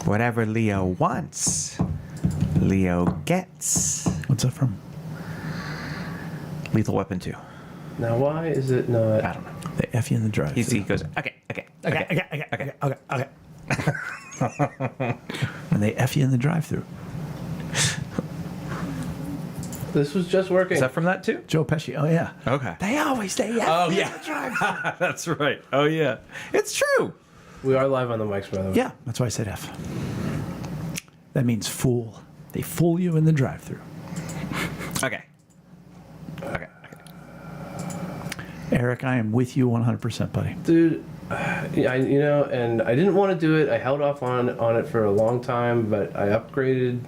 Whatever Leo wants, Leo gets. What's that from? Lethal Weapon 2. Now, why is it not? I don't know. They F you in the drive. He goes, okay. And they F you in the drive-thru. This was just working. Is that from that too? Joe Pesci. Oh, yeah. Okay. They F you in the drive-thru. That's right. Oh, yeah. It's true. We are live on the mics, by the way. Yeah, that's why I said F. That means fool. They fool you in the drive-thru. Okay. Eric, I am with you 100%, buddy. Dude, and I didn't want to do it. I held off on it for a long time, but I upgraded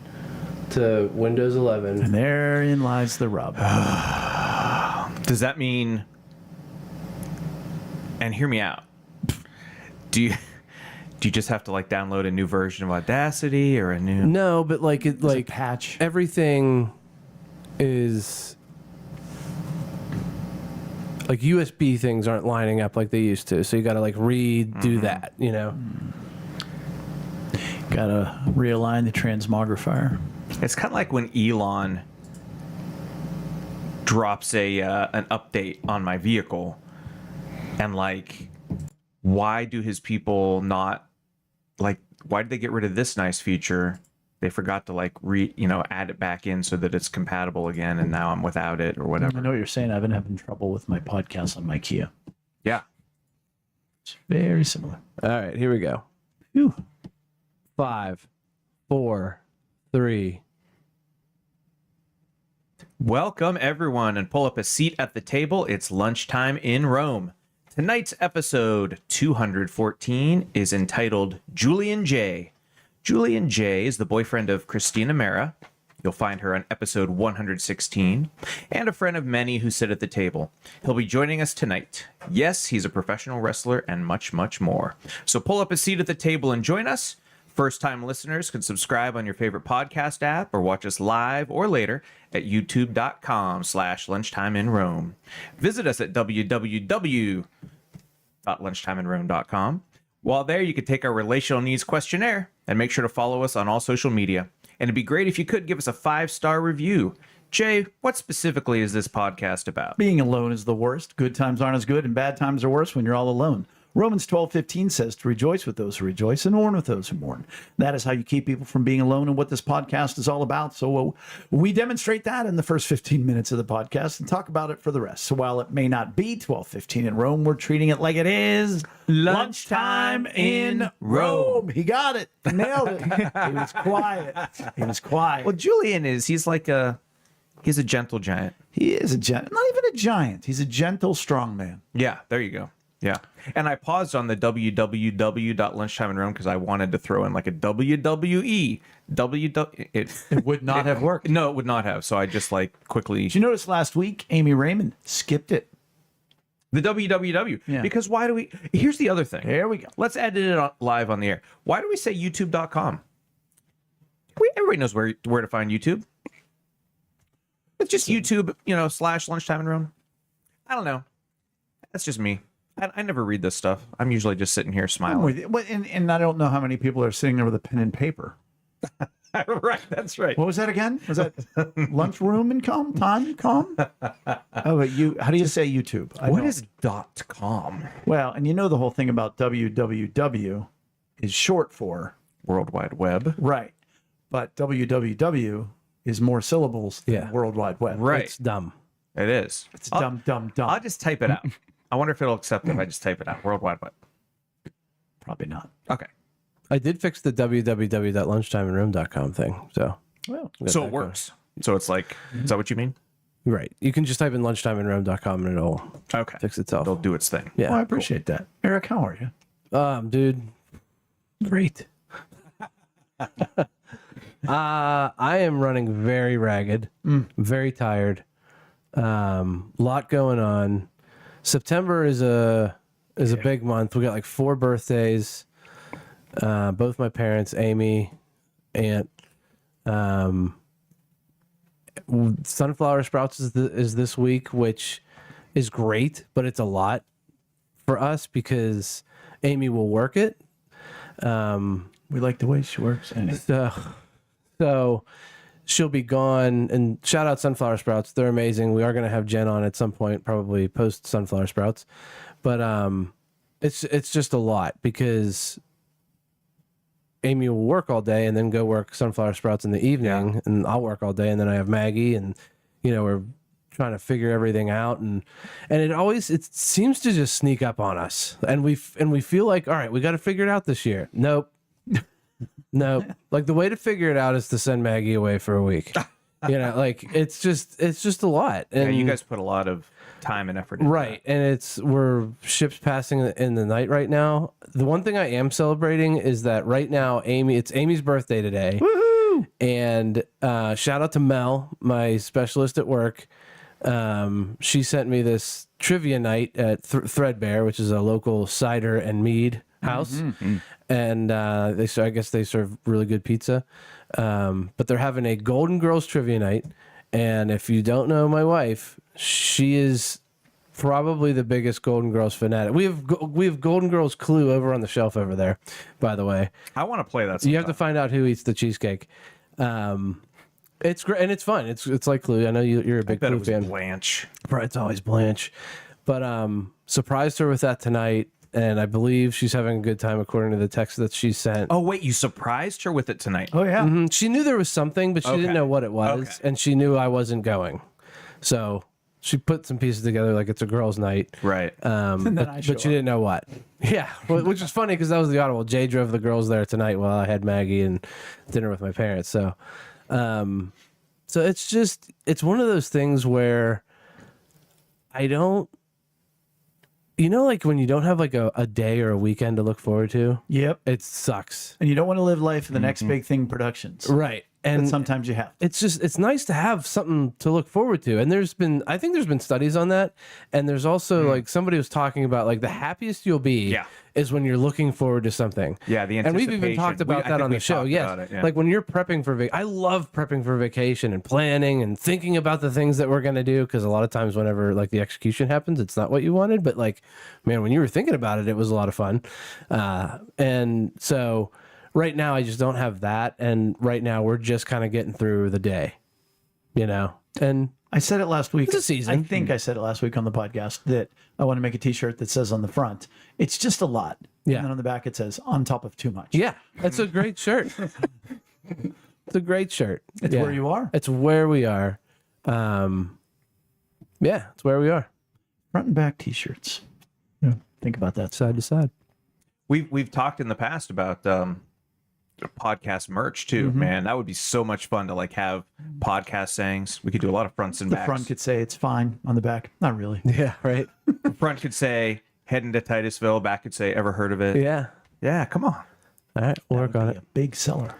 to Windows 11. And therein lies the rub. Does that mean, and hear me out, do you just have to like download a new version of Audacity or a new? No, but like a patch. Everything is like USB things aren't lining up like they used to. So you got to like redo that, you know. Got to realign the transmogrifier. It's kind of like when Elon drops an update on my vehicle, and like, why do his people not like? Why did they get rid of this nice feature? They forgot to like add it back in so that it's compatible again, and now I'm without it or whatever. I know what you're saying. I've been having trouble with my podcast on my Kia. Yeah, it's very similar. All right, here we go. Whew. 5, 4, 3. Welcome everyone, and pull up a seat at the table. It's lunchtime in Rome. Tonight's episode 214 is entitled Julian Jay. Julian Jay is the boyfriend of Christina Marra. You'll find her on episode 116, and a friend of many who sit at the table. He'll be joining us tonight. Yes, he's a professional wrestler and much, much more. So pull up a seat at the table and join us. First-time listeners can subscribe on your favorite podcast app or watch us live or later at youtube.com/lunchtimeinrome. Visit us at www.lunchtimeinrome.com. While there, you can take our relational needs questionnaire and make sure to follow us on all social media. And it'd be great if you could give us a 5-star review. Jay, what specifically is this podcast about? Being alone is the worst. Good times aren't as good, and bad times are worse when you're all alone. Romans 12:15 says to rejoice with those who rejoice and mourn with those who mourn. That is how you keep people from being alone, and what this podcast is all about. So we demonstrate that in the first 15 minutes of the podcast and talk about it for the rest. So while it may not be 12:15 in Rome, we're treating it like it is lunchtime in Rome. He got it. Nailed it. He was quiet. He was quiet. Well, Julian he's a gentle giant. He is a giant. Not even a giant. He's a gentle, strong man. Yeah, there you go. Yeah. And I paused on the www.lunchtimeinrome because I wanted to throw in like a WWE. It would not have worked. No, it would not have. So I just like quickly. Did you notice last week, Amy Raymond skipped it? The www. Yeah. Because why do we. Here's the other thing. Here we go. Let's edit it live on the air. Why do we say youtube.com? Everybody knows where to find YouTube. It's just YouTube, /lunchtimeinrome. I don't know. That's just me. I never read this stuff. I'm usually just sitting here smiling. And I don't know how many people are sitting there with a pen and paper. Right, that's right. What was that again? Was that lunchroom and time? Oh, but how do you say YouTube? What is .com? Well, and the whole thing about www is short for World Wide Web. Right. But www is more syllables than World Wide Web. Right. It's dumb. It is. It's dumb. I'll just type it out. I wonder if it'll accept it if I just type it out. World Wide Web. Probably not. Okay. I did fix the www.lunchtimeinrome.com thing. So it works. So it's like, is that what you mean? Right. You can just type in lunchtimeinrome.com and it'll fix itself. It'll do its thing. Yeah. Well, I appreciate that. Eric, how are you? Dude. Great. I am running very ragged, very tired. Lot going on. September is a big month. We got like 4 birthdays. Both my parents, Amy, aunt. Sunflower Sprouts is this week, which is great, but it's a lot for us because Amy will work it. We like the way she works. Anyway. So she'll be gone. And shout out Sunflower Sprouts. They're amazing. We are going to have Jen on at some point, probably post Sunflower Sprouts. But it's just a lot because Amy will work all day and then go work Sunflower Sprouts in the evening, and I'll work all day, and then I have Maggie, and we're trying to figure everything out, and it seems to just sneak up on us, and we feel like, all right, we got to figure it out this year. Nope. Like the way to figure it out is to send Maggie away for a week. Like it's just a lot. And you guys put a lot of time and effort into right, and we're ships passing in the night right now. The one thing I am celebrating is that right now it's Amy's birthday today. Woohoo! And shout out to Mel, my specialist at work. She sent me this trivia night at Threadbare, which is a local cider and mead house. And I guess they serve really good pizza. But they're having a Golden Girls trivia night. And if you don't know my wife, she is probably the biggest Golden Girls fanatic. We have Golden Girls Clue over on the shelf over there, by the way. I want to play that sometime. You have to find out who eats the cheesecake. It's great and it's fun. It's like Clue. I know you're a big Clue fan. Blanche. Right, it's always Blanche. But surprised her with that tonight, and I believe she's having a good time according to the text that she sent. Oh wait, you surprised her with it tonight? Oh yeah. Mm-hmm. She knew there was something, but she didn't know what it was, and she knew I wasn't going. So she put some pieces together like it's a girls' night. Right. But she didn't know what. Yeah, which is funny because that was the audible. Jay drove the girls there tonight while I had Maggie and dinner with my parents. So it's one of those things where I don't, like when you don't have like a day or a weekend to look forward to. Yep. It sucks. And you don't want to live life for the next big thing productions. Right. And but sometimes you have. It's nice to have something to look forward to. And I think there's been studies on that. And there's also like somebody was talking about like the happiest you'll be is when you're looking forward to something. Yeah, the and we've even talked about that on the show. Yes, like when you're prepping for I love prepping for vacation and planning and thinking about the things that we're gonna do, because a lot of times whenever like the execution happens, it's not what you wanted. But like, man, when you were thinking about it, it was a lot of fun. And so right now I just don't have that, and right now we're just kind of getting through the day, and. I said it last week. It's a season. I think I said it last week on the podcast that I want to make a T-shirt that says on the front, "It's just a lot." Yeah. And then on the back it says, "On top of too much." Yeah, that's a great shirt. It's a great shirt. It's where you are. It's where we are. Yeah, it's where we are. Front and back T-shirts. Yeah. Think about that. Side to side. We've talked in the past about podcast merch too, man. That would be so much fun to like have podcast sayings. We could do a lot of fronts and The backs. front could say it's fine. On the back, not really. Yeah, right. The front could say heading to Titusville. Back could say ever heard of it. Yeah. Yeah, come on. All right, we'll work on Be it. a big seller.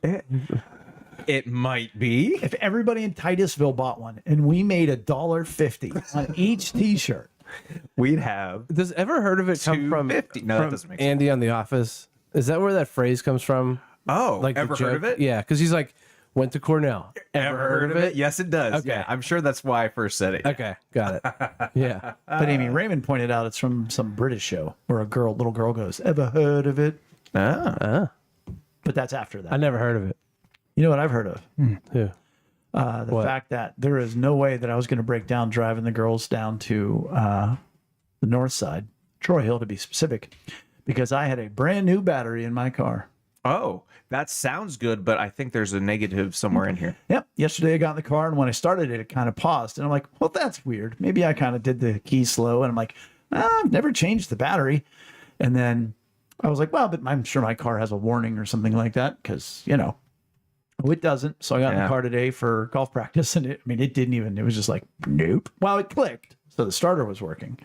It might be. If everybody in Titusville bought one and we made $1.50 on each T-shirt, We'd have Does ever heard of it come from, $2.50. No, that from doesn't make sense. Andy on The Office? Is that where that phrase comes from? like the ever heard of joke? it? Yeah, because he's like, went to Cornell. Ever heard of it? Yes, it does. Okay. Yeah, I'm sure that's why I first said it. Okay, got it. Yeah. but Amy Raymond pointed out it's from some British show where a little girl goes, "Ever heard of it?" Ah. But that's after that. I never heard of it. You know what I've heard of? Yeah. The fact that there is no way that I was going to break down driving the girls down to the north side, Troy Hill to be specific, because I had a brand new battery in my car. Oh, that sounds good, but I think there's a negative somewhere in here. Yep. Yesterday I got in the car, and when I started it, it kind of paused. And I'm like, well, that's weird. Maybe I kind of did the key slow. And I'm like, I've never changed the battery. And then I was like, well, but I'm sure my car has a warning or something like that, because, it doesn't. So I got in the car today for golf practice, and it didn't even, it was just like, nope. Well, it clicked. So the starter was working.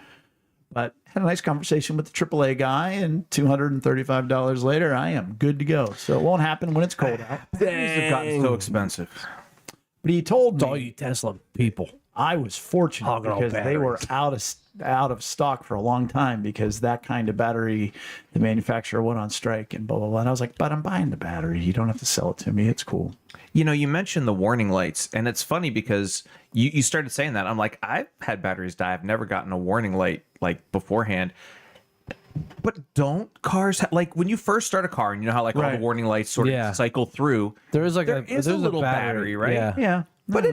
But had a nice conversation with the AAA guy, and $235 later, I am good to go. So it won't happen when it's cold out. These have gotten so expensive. But he told All me you Tesla people. I was fortunate Hogging all because they were out of stock for a long time, because that kind of battery, the manufacturer went on strike and blah, blah, blah. And I was like, but I'm buying the battery. You don't have to sell it to me. It's cool. You mentioned the warning lights, and it's funny because you started saying that. I'm like, I've had batteries die. I've never gotten a warning light like beforehand. But don't cars like when you first start a car and you know how like all Right. the warning lights sort Yeah. of cycle through? There is like There is a little battery, right? Yeah. Yeah. But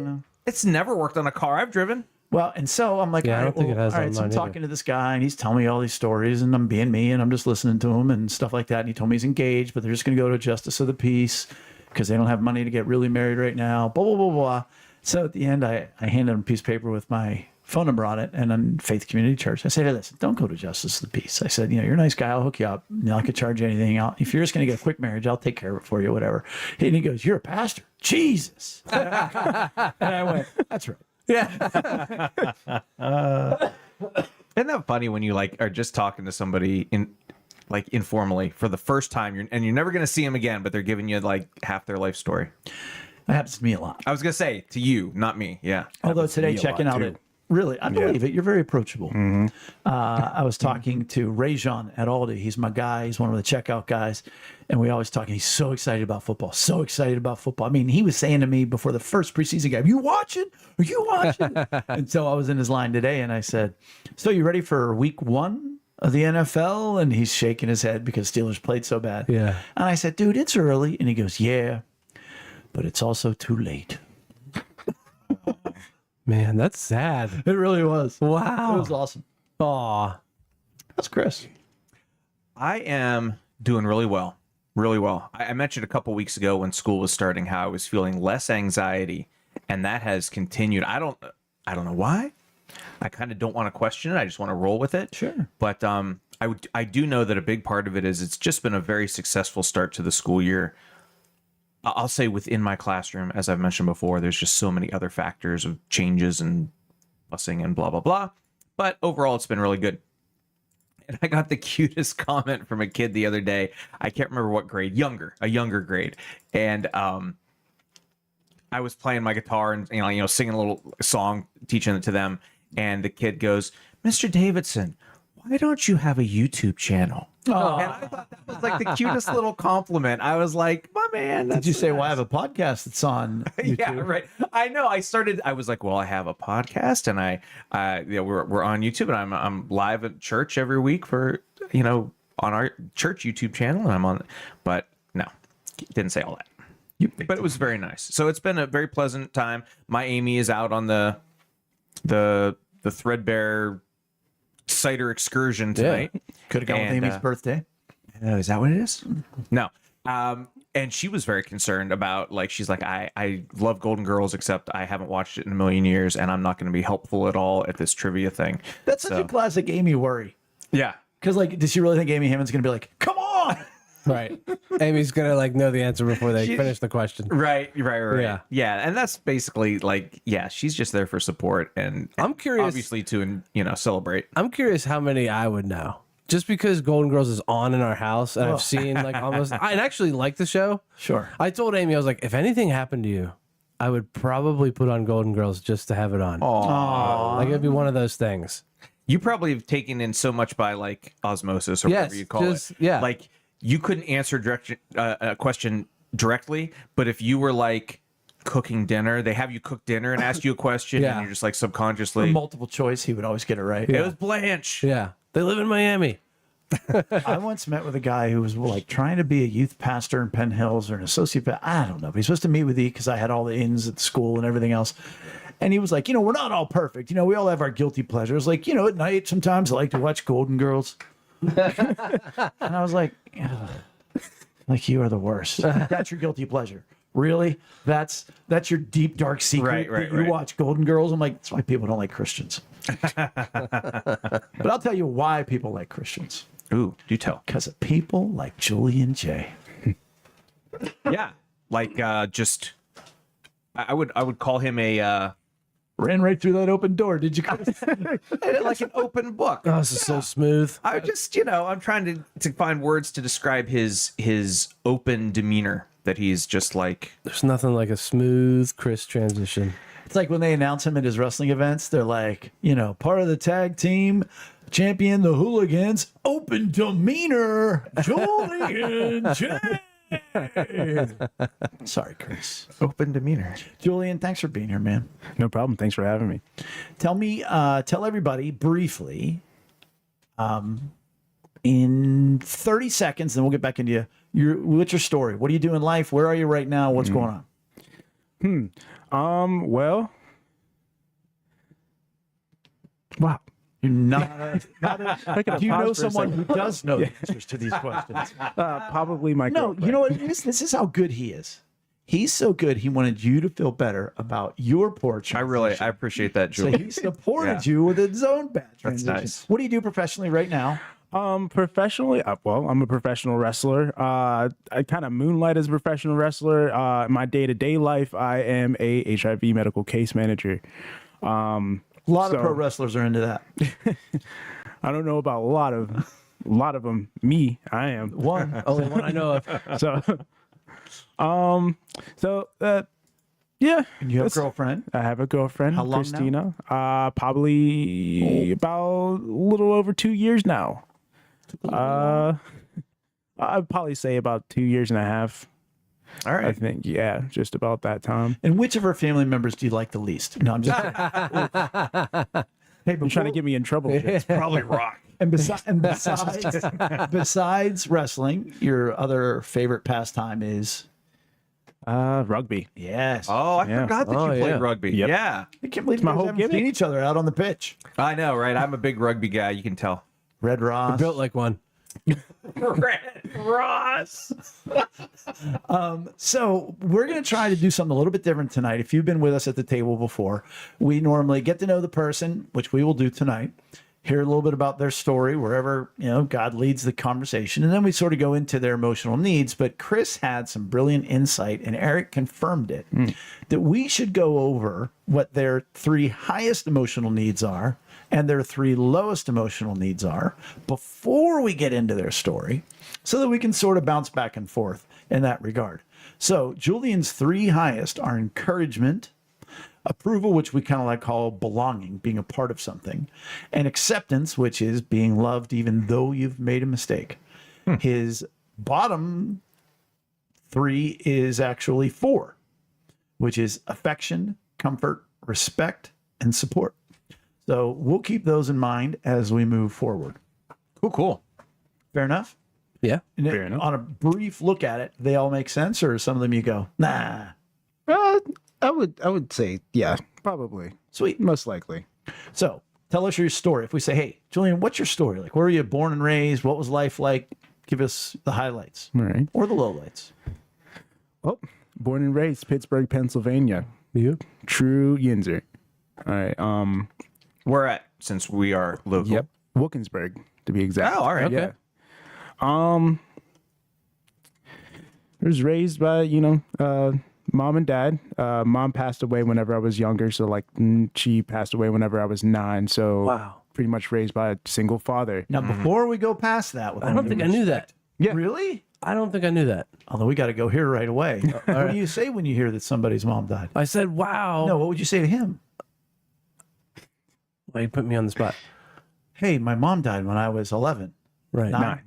it's never worked on a car I've driven. Well, and so I'm like, Yeah, I all don't think it has all right, on so I'm mine either. talking to this guy and he's telling me all these stories and I'm being me and I'm just listening to him and stuff like that. And he told me he's engaged, but they're just going to go to justice of the peace because they don't have money to get really married right now, blah, blah, blah, blah. So at the end, I handed him a piece of paper with my phone number on it and on Faith Community Church. I said, hey, listen, don't go to justice of the peace. I said, you're a nice guy. I'll hook you up. I could charge you anything. If you're just going to get a quick marriage, I'll take care of it for you, whatever. And he goes, you're a pastor. Jesus. And I went, that's right. Yeah. Isn't that funny when you like are just talking to somebody informally for the first time, you're never going to see them again, but they're giving you like half their life story. That happens to me a lot. I was going to say to you, not me. Yeah. Although today, me a checking lot, out too. it, really, I believe it. You're very approachable. I was talking to Ray Jean at Aldi. He's my guy. He's one of the checkout guys. And we always talk. And he's so excited about football. So excited about football. I mean, he was saying to me before the first preseason game, you watching? Are you watching? And so I was in his line today and I said, so you ready for week 1 of the NFL? And he's shaking his head because Steelers played so bad. Yeah. And I said, dude, it's early. And he goes, yeah, but it's also too late. Man, that's sad. It really was. Wow. It was awesome. Aw. That's Chris. I am doing really well. Really well. I mentioned a couple weeks ago when school was starting how I was feeling less anxiety, and that has continued. I don't know why. I kind of don't want to question it. I just want to roll with it. Sure. But I do know that a big part of it is it's just been a very successful start to the school year. I'll say within my classroom, as I've mentioned before, there's just so many other factors of changes and busing and blah, blah, blah. But overall, it's been really good. And I got the cutest comment from a kid the other day. I can't remember what grade, a younger grade. And I was playing my guitar and singing a little song, teaching it to them. And the kid goes, Mr. Davidson, why don't you have a YouTube channel? Oh. And I thought that was like the cutest little compliment. I was like, my man. Did you say, well, I have a podcast that's on YouTube? Yeah, right. I know. I was like, well, I have a podcast and we're on YouTube and I'm live at church every week for, on our church YouTube channel and I'm on, but no, didn't say all that. But it was very nice. So it's been a very pleasant time. My Amy is out on the Threadbare cider excursion tonight. Could have gone with And, Amy's birthday. Is that what it is? No. And she was very concerned about, like, she's like, I love Golden Girls, except I haven't watched it in a million years, and I'm not going to be helpful at all at this trivia thing. That's such a classic Amy worry. Yeah. Because, like, does she really think Amy Hammond's going to be like, come on? Right. Amy's going to know the answer before they finish the question. Right. Yeah. Yeah. And that's basically like, yeah, she's just there for support and I'm curious. obviously to, celebrate. I'm curious how many I would know. Just because Golden Girls is on in our house and I've seen almost, I actually like the show. Sure. I told Amy, I was like, if anything happened to you, I would probably put on Golden Girls just to have it on. Aww. Like it'd be one of those things. You probably have taken in so much by like osmosis or whatever you call it. Yeah. Like you couldn't answer a question directly, but if you were like cooking dinner, they have you cook dinner and ask you a question and you're just like subconsciously. Multiple choice, he would always get it right. It was Blanche. Yeah. They live in Miami. I once met with a guy who was like trying to be a youth pastor in Penn Hills or an associate. I don't know. But he's supposed to meet with me because I had all the ins at the school and everything else. And he was like, we're not all perfect. We all have our guilty pleasures. Like, at night, sometimes I like to watch Golden Girls. And I was like, ugh. Like, you are the worst. That's your guilty pleasure. Really? That's your deep, dark secret Right, that you watch Golden Girls? I'm like, that's why people don't like Christians. But I'll tell you why people like Christians. Ooh, do tell. Because of people like Julian Jay. Yeah. Like just I would call him a Ran right through that open door, did you, Chris? like an open book. Oh, this is so smooth. I just, I'm trying to find words to describe his open demeanor that he's just like. There's nothing like a smooth Chris transition. It's like when they announce him at his wrestling events, they're like, part of the tag team, champion, the Hooligans, open demeanor, Julian Jay. Sorry, Chris. Open demeanor. Julian, thanks for being here, man. No problem. Thanks for having me. Tell everybody briefly, in 30 seconds, then we'll get back into what's your story? What do you do in life? Where are you right now? What's going on? Well, wow. You're not do you know someone who does know the answers to these questions? Probably my No, girlfriend. you know what it is? This is how good he is. He's so good. He wanted you to feel better about your poor I appreciate that, So Julie. he supported you with his own bad transition. nice. What do you do professionally right now? Professionally, well, I'm a professional wrestler. I kind of moonlight as a professional wrestler. In my day-to-day life, I am a HIV medical case manager. A lot of pro wrestlers are into that. I don't know about a lot of them. Me, I am One. Only one I know of. Yeah. And you have a girlfriend? I have a girlfriend, How long Christina. Probably about a little over 2 years now. I'd probably say about 2 years and a half. All right. I think, yeah, just about that time. And which of her family members do you like the least? No, I'm just Hey, You're trying to get me in trouble. Jay. Probably rock. And besides wrestling, your other favorite pastime is Rugby. yes. Oh, I Yeah. forgot that you played yeah. rugby. Yep. Yeah. I can't believe my you guys whole haven't seen gimmick. each other out on the pitch. I know, right? I'm a big rugby guy. You can tell. Red Ross. Built like one. Red Ross. So we're going to try to do something a little bit different tonight. If you've been with us at the table before, we normally get to know the person, which we will do tonight, hear a little bit about their story, wherever, God leads the conversation. And then we sort of go into their emotional needs. But Chris had some brilliant insight, and Eric confirmed it, that we should go over what their 3 highest emotional needs are and their 3 lowest emotional needs are before we get into their story, so that we can sort of bounce back and forth in that regard. So Julian's 3 highest are encouragement, approval, which we kind of like call belonging, being a part of something, and acceptance, which is being loved even though you've made a mistake. His bottom 3 is actually 4, which is affection, comfort, respect, and support. So we'll keep those in mind as we move forward. Cool. Fair enough? Yeah. And Fair enough. on a brief look at it, they all make sense, or some of them you go, nah. I would say, yeah, probably. Sweet. Most likely. So tell us your story. If we say, hey, Julian, what's your story? Like, where were you born and raised? What was life like? Give us the highlights All right. or the lowlights. Well, born and raised Pittsburgh, Pennsylvania. You? True Yinzer. All right. We're at, since we are local. Yep. Wilkinsburg, to be exact. Oh, all right. Yeah. I was raised by, mom and dad. Mom passed away whenever I was younger. So she passed away whenever I was 9. So Wow. pretty much raised by a single father. Now, before we go past that, with I don't think I knew that. Yeah. Really? I don't think I knew that. Although we got to go here right away. What do you say when you hear that somebody's mom died? I said, wow. No, what would you say to him? Well, you put me on the spot. Hey, my mom died when I was 11. Right. 9.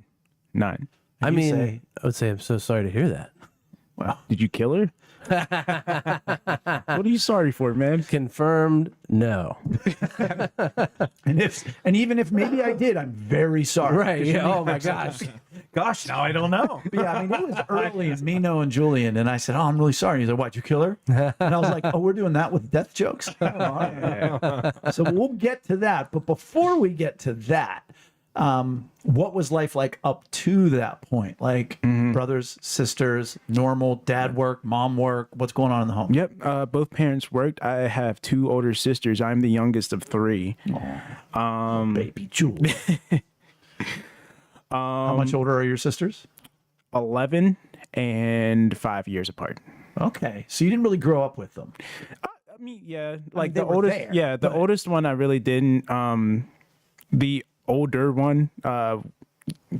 I And you mean, say, I would say I'm so sorry to hear that. well, Did you kill her? What are you sorry for, man? Confirmed, no. and even if maybe I did, I'm very sorry. Right. Yeah. Oh my gosh. Gosh, now I don't know. But yeah, I mean, it was early in me knowing Julian, and I said, "Oh, I'm really sorry." He said, "Why'd you kill her?" And I was like, "Oh, we're doing that with death jokes." Oh, all right. So we'll get to that, but before we get to that, what was life like up to that point? Like brothers, sisters, normal, dad work, mom work. What's going on in the home? Yep. Both parents worked. I have 2 older sisters. I'm the youngest of 3. Baby Julie. How much older are your sisters? 11 and 5 years apart. Okay, so you didn't really grow up with them. I mean, yeah, like they the were oldest. there, Yeah, the oldest one I really didn't. The older one,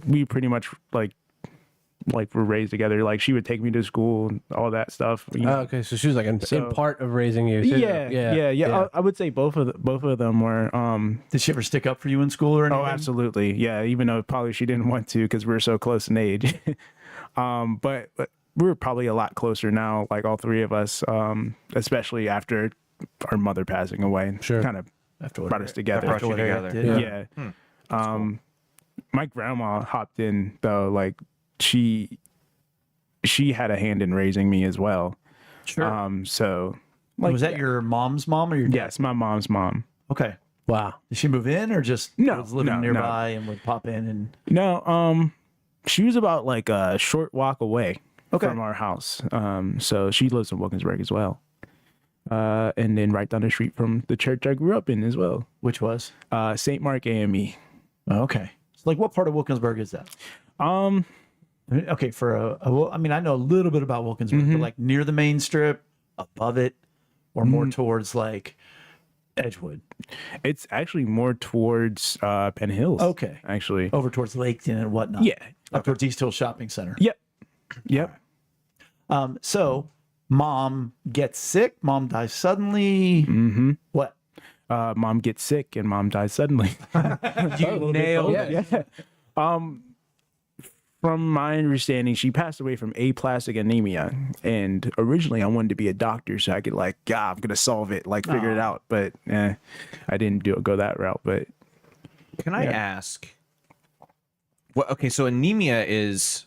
we pretty much like were raised together. Like she would take me to school, all that stuff. You know? Oh, okay, so she was like in part of raising you. Too. Yeah. I would say both of them were. Did she ever stick up for you in school or anything? Oh, absolutely. Yeah, even though probably she didn't want to because we were so close in age. But we were probably a lot closer now, like all 3 of us, especially after our mother passing away. Sure. Kind of After what brought us together. Brought you what Eric together. did. Yeah. My grandma hopped in though. Like she had a hand in raising me as well. Sure. So Was that your mom's mom or your dad? yes, my mom's mom. Okay. Wow. Did she move in or just No, was living no, nearby and would pop in and No, she was about like a short walk away Okay. from our house. So she lives in Wilkinsburg as well. And then right down the street from the church I grew up in as well. which was? St. Mark AME. Okay. So like what part of Wilkinsburg is that? Um, Okay, I mean, I know a little bit about Wilkinsburg, but like near the main strip, above it, or more towards like Edgewood. it's actually more towards Penn Hills. Okay. Actually. Over towards Laketon and whatnot. Yeah. Up towards East Hill Shopping Center. Yep. Yep. So mom gets sick, mom dies suddenly. Mm-hmm. What? Mom gets sick and mom dies suddenly. You nailed it. Yeah. From my understanding, she passed away from aplastic anemia, and originally I wanted to be a doctor so I could I'm gonna solve it, figure it out. But I didn't go that route. But Can I ask? What? Okay, so anemia is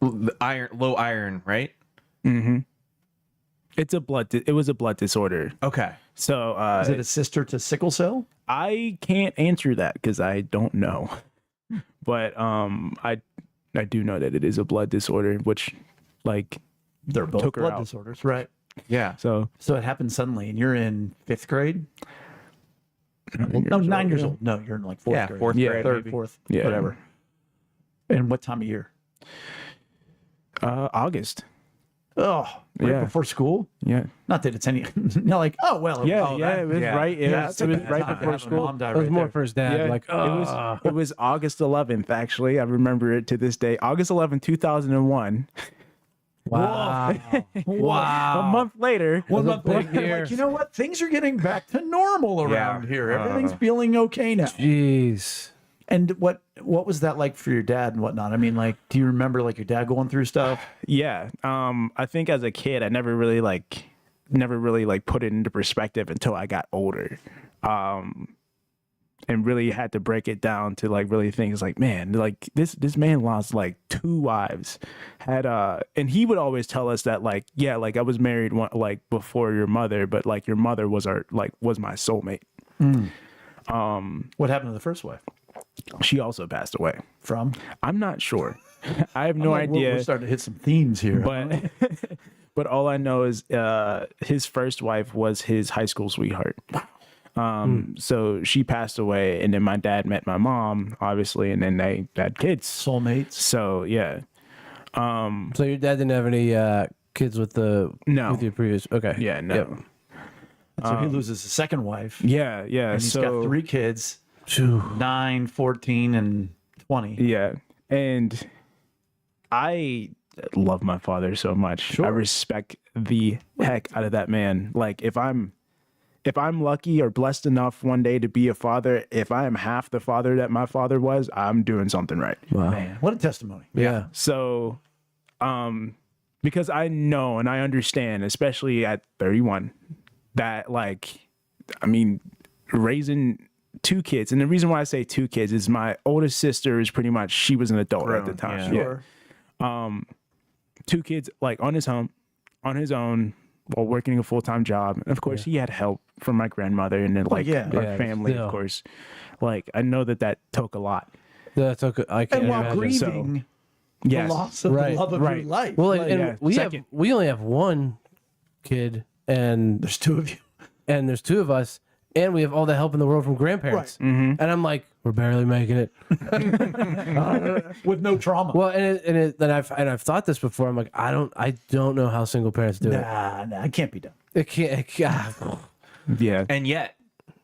low iron, right? it was a blood disorder. Okay. So Is it a sister to sickle cell? I can't answer that because I don't know. But I do know that it is a blood disorder, which They're both took her blood out. disorders, right? Yeah. So So it happened suddenly, and you're in 5th grade. No, 9 years old. No, you're in like 4th Yeah, grade. 4th Yeah. grade. Third, maybe. 4th, Yeah. whatever. And what time of year? August. Oh, right Yeah. before school. Yeah. Not that it's any. You're like, oh well. Yeah, oh, yeah, it was yeah. right. It Yeah, was, it was right before Having school. Mom die It was right more there. for his dad. Yeah, Like, oh, it was August 11th. Actually, I remember it to this day. August 11th, 2001. wow. A Wow. month later, One was a month big later, you're year. like, you know what? Things are getting back to normal around here. Everything's feeling okay now. Jeez. And what was that like for your dad and whatnot? I mean, like, do you remember like your dad going through stuff? yeah. I think as a kid, I never really put it into perspective until I got older. And really had to break it down to really things like, man, like this man lost like 2 wives, and he would always tell us that I was married before your mother, but your mother was was my soulmate. What happened to the first wife? She also passed away. From? I'm not sure. I have no idea. We're starting to hit some themes here. But but all I know is his first wife was his high school sweetheart. So she passed away, and then my dad met my mom, obviously, and then they had kids. Soulmates. So yeah, So your dad didn't have any kids with No. with your previous. Okay. yeah, no, Yep. So he loses his second wife. yeah. And he's So got 3 kids, Phew. 9, 14, and 20. yeah, and I love my father so much. Sure. I respect the heck out of that man. Like if I'm lucky or blessed enough one day to be a father, if I am half the father that my father was, I'm doing something right. Wow. Man, what a testimony. Yeah. So, because I know and I understand, especially at 31, that raising 2 kids, and the reason why I say 2 kids is my oldest sister is pretty much, she was an adult at the time. Sure. 2 kids on his own while working a full-time job. And of course he had help from my grandmother and then our Yeah, family, still. of course. I know that took a lot. That's okay. I can't And while imagine. grieving Yes. the loss of Right, the love of right. your life. Well, Like, and yeah, we only have 1 kid, and there's 2 of you. there's 2 of us, and we have all the help in the world from grandparents. And I'm like, we're barely making it. With no trauma. Well, and I've thought this before. I'm like, I don't know how single parents do it. Nah, it can't be done. It can't. Yeah. And yet,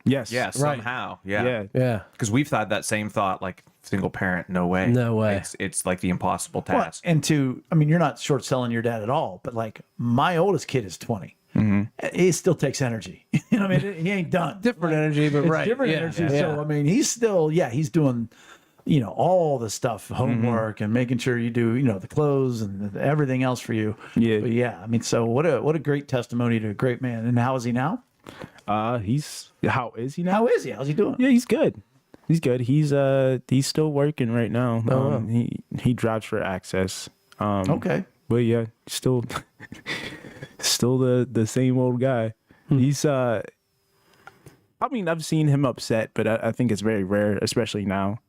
Yes. yeah, somehow, Yeah. Yeah. because we've thought that same thought, like single parent, no way, No way. It's like the impossible Well, task. and you're not short selling your dad at all, but like my oldest kid is 20. He still takes energy. You know what I mean? He ain't done. Different energy, but It's right. different yeah. energy. Yeah. So I mean, he's still, he's doing, all the stuff, homework, and making sure you do, the clothes and everything else for you. Yeah. But yeah, I mean, so what a great testimony to a great man. And how is he now? How is he now? How is he? How's he doing? Yeah, he's good. He's good. He's still working right now. He drives for Access. Okay. But yeah, still the same old guy. He's I mean, I've seen him upset, but I think it's very rare, especially now.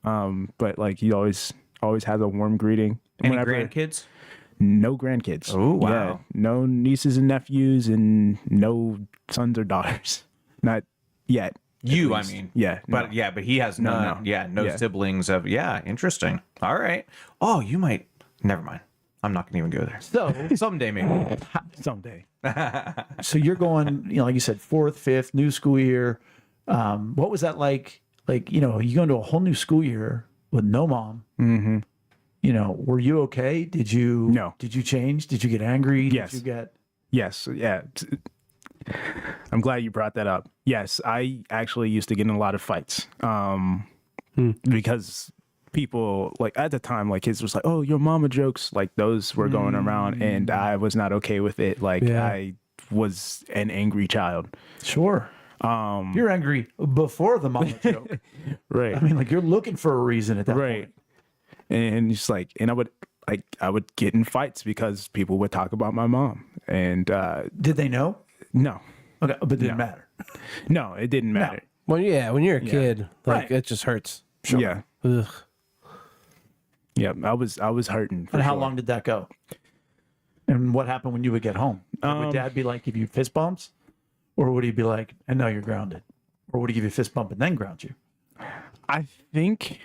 But like he always has a warm greeting. Any grandkids? No grandkids. Oh, wow. Yeah, no nieces and nephews, and no sons or daughters. Not yet. You, I mean. Yeah. But no. but he has none. No. Yeah, no Yeah. siblings of. Yeah, interesting. All right. Oh, you might. Never mind. I'm not gonna even go there. So Someday, maybe. Someday. so you're going, like you said, 4th, 5th, new school year. What was that like? Like, you go into a whole new school year with no mom. Mm-hmm. Were you okay? Did you? No. Did you change? Did you get angry? Yes. Did you get? Yes. Yeah. I'm glad you brought that up. Yes, I actually used to get in a lot of fights. Because people, like, at the time, like, kids was like, oh, your mama jokes, like those were going around, and I was not okay with it. Like, I was an angry child. Sure. You're angry before the mama joke. Right. I mean, like, you're looking for a reason at that Right. point. And it's like, and I would get in fights because people would talk about my mom. And Did they know? no, Okay, but it didn't matter. no, it didn't matter. When you're a kid, like Right. it just hurts. Sure. Yeah. Ugh. Yeah. I was hurting. For And how sure. long did that go? And what happened when you would get home? Would Dad be like, give you fist bumps? Or would he be like, and now you're grounded? Or would he give you a fist bump and then ground you? I think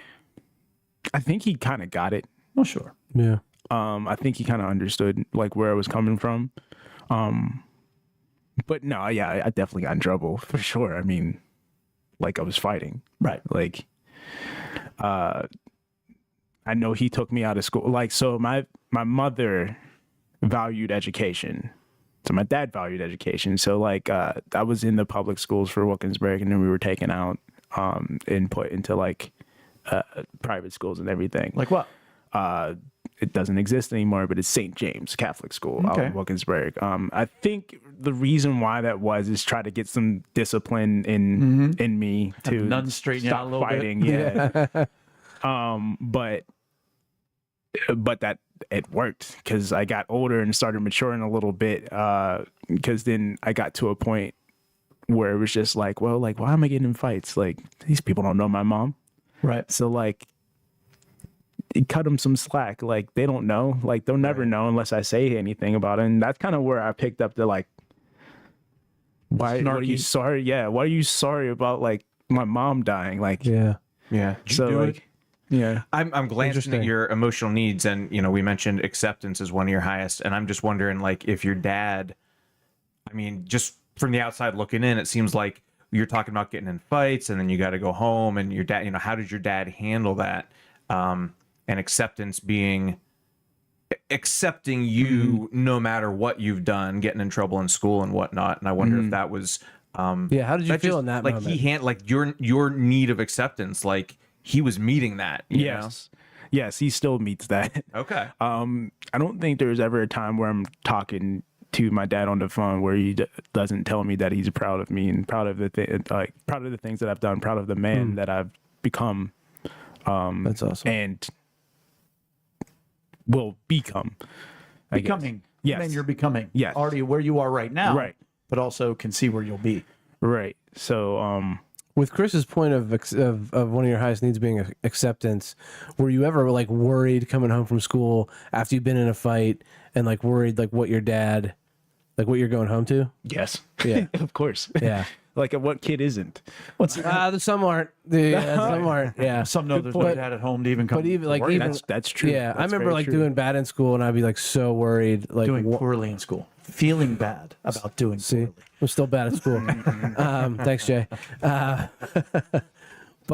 he kind of got it. Oh, sure. Yeah. I think he kind of understood like where I was coming from. But no, yeah, I definitely got in trouble for sure. I mean, like I was fighting. Right. Like, I know he took me out of school. Like, so my mother valued education. So my dad valued education. So like, I was in the public schools for Wilkinsburg, and then we were taken out, and put into like, private schools and everything. Like what? It doesn't exist anymore, but it's St. James Catholic School out Okay. in Wilkinsburg. I think the reason why that was is try to get some discipline in me to nuns straighten you out a stop little bit. fighting. Yeah. But that it worked because I got older and started maturing a little bit. Because then I got to a point where it was just like, well, like, why am I getting in fights? Like, these people don't know my mom. Right. So like, cut them some slack. Like, they don't know. Like, they'll never know unless I say anything about it. And that's kind of where I picked up the like, why are you Snarky. sorry? Yeah, why are you sorry about like my mom dying? Like, Yeah. Yeah. so do like, yeah, I'm glancing at Interesting. your emotional needs, and we mentioned acceptance is one of your highest, and I'm just wondering, like, if your dad, I mean, just from the outside looking in, it seems like you're talking about getting in fights, and then you got to go home, and your dad, how did your dad handle that? And acceptance being accepting you no matter what you've done, getting in trouble in school and whatnot, and I wonder if that was Yeah. How did you that feel just, in that like moment? like your need of acceptance, like he was meeting that. You know? yes, he still meets that. Okay. I don't think there's ever a time where I'm talking to my dad on the phone where he doesn't tell me that he's proud of me and proud of the proud of the things that I've done, proud of the man that I've become. That's awesome. And will become. I guess. Becoming. Yes. And you're becoming. Yes. Already where you are right now. Right. But also can see where you'll be. Right. So, With Chris's point of one of your highest needs being acceptance, were you ever like worried coming home from school after you've been in a fight and like worried like what your dad, like what you're going home to? yes. Yeah. Of course. Yeah. Like, what kid isn't? What's There's some aren't. Yeah, some aren't. Yeah. some know there's no point. dad at home to even come. But even like worry even That's true. Yeah, I That's remember very like true. doing bad in school, and I'd be like so worried. Like, doing poorly in school, feeling bad about doing see, poorly. I'm still bad at school. Thanks, Jay. But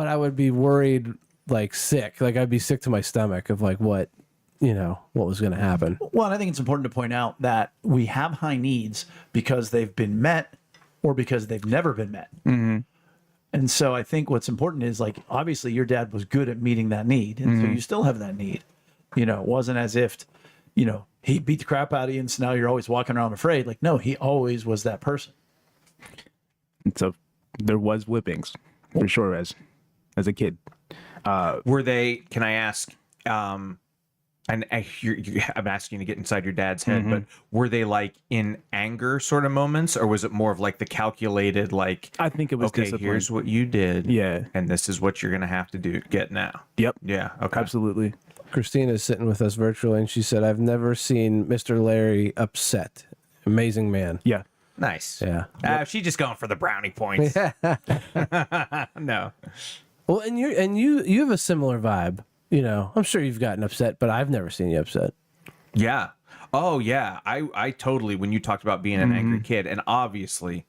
I would be worried, like sick. Like I'd be sick to my stomach of like what was going to happen. Well, and I think it's important to point out that we have high needs because they've been met or because they've never been met. Mm-hmm. And so I think what's important is like, obviously your dad was good at meeting that need. And so you still have that need. It wasn't as if, he beat the crap out of you and so now you're always walking around afraid. Like, no, he always was that person. So there was whippings for sure. As as a kid. Were they? Can I ask? And I'm asking you to get inside your dad's head, but were they like in anger sort of moments, or was it more of like the calculated, like, I think it was okay, discipline. here's what you did, Yeah. and this is what you're gonna have to get now. Yep. Yeah. Okay. Absolutely. Christina's sitting with us virtually, and she said, "I've never seen Mr. Larry upset. Amazing man." Yeah. Nice. Yeah. She just going for the brownie points. No. Well, and you have a similar vibe. You know, I'm sure you've gotten upset, but I've never seen you upset. Yeah. Oh yeah. I totally, when you talked about being an angry kid, and obviously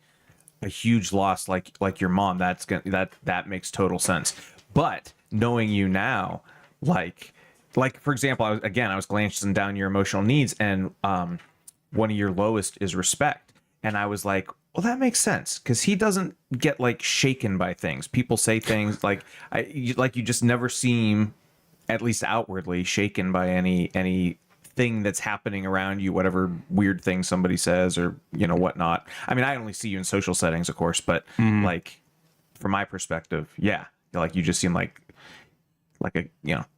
a huge loss like your mom, that makes total sense. But knowing you now, like for example, I was glancing down your emotional needs, and one of your lowest is respect. And I was like, well, that makes sense, because he doesn't get like shaken by things. People say things like you just never seem, at least outwardly, shaken by any thing that's happening around you, whatever weird thing somebody says or whatnot. I mean, I only see you in social settings, of course, but like from my perspective, yeah, like you just seem like a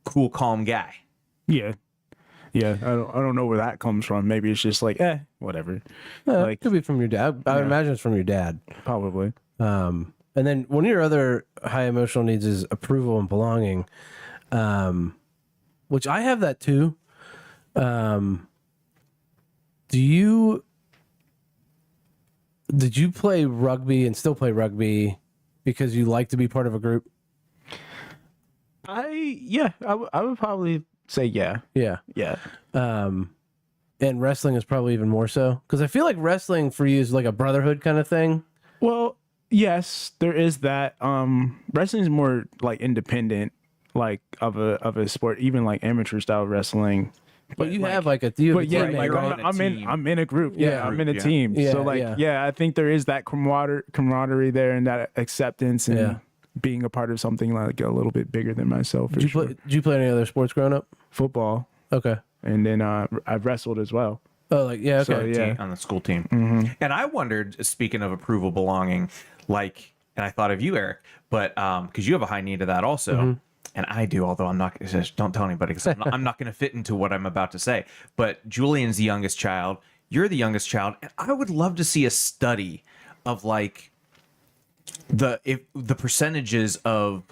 cool, calm guy. Yeah. Yeah. I don't know where that comes from. Maybe it's just like, whatever. It could be from your dad. I would imagine it's from your dad. Probably. And then one of your other high emotional needs is approval and belonging, which I have that too. Did you play rugby and still play rugby because you like to be part of a group? I would probably say yeah. Yeah. Yeah. And wrestling is probably even more so, because I feel like wrestling for you is like a brotherhood kind of thing. Well, yes, there is that. Wrestling is more like independent, like of a sport, even like amateur style wrestling. But you have like a teammate, like, right? I'm in a group. Yeah, I'm in a team. Yeah, So like, yeah, I think there is that camaraderie there, and that acceptance, and being a part of something like a little bit bigger than myself. Did you play any other sports growing up? Football. Okay. And then I've wrestled as well. Oh, like, yeah, okay. So, yeah. On the school team. And I wondered, speaking of approval, belonging, like, and I thought of you, Eric, but because you have a high need of that also. And I do, although I'm not, don't tell anybody, because I'm not going to fit into what I'm about to say. But Julian's the youngest child. You're the youngest child. And I would love to see a study of like the percentages of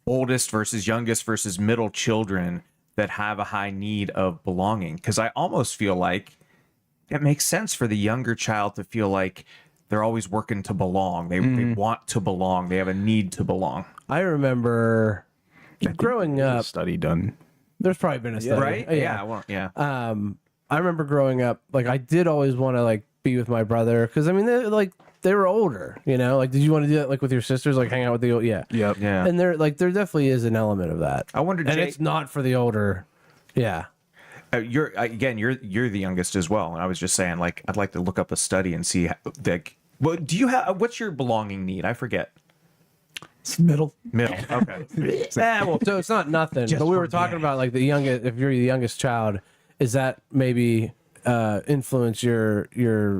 oldest versus youngest versus middle children that have a high need of belonging. Because I almost feel like it makes sense for the younger child to feel like they're always working to belong. They want to belong. They have a need to belong. I remember growing up. Study done. There's probably been a study, right? Yeah. Well, yeah. I remember growing up, like I did always want to like be with my brother, because I mean they were older, Like, did you want to do that like with your sisters, like hang out with the old? Yeah. Yep. Yeah. And there definitely is an element of that. I wonder, and Jay, it's not for the older. Yeah. You're the youngest as well, and I was just saying, like, I'd like to look up a study and see, like, well, do you have, what's your belonging need? I forget. It's middle. Okay. Well, so it's not nothing. But we were talking about like the youngest. If you're the youngest child, is that maybe influence your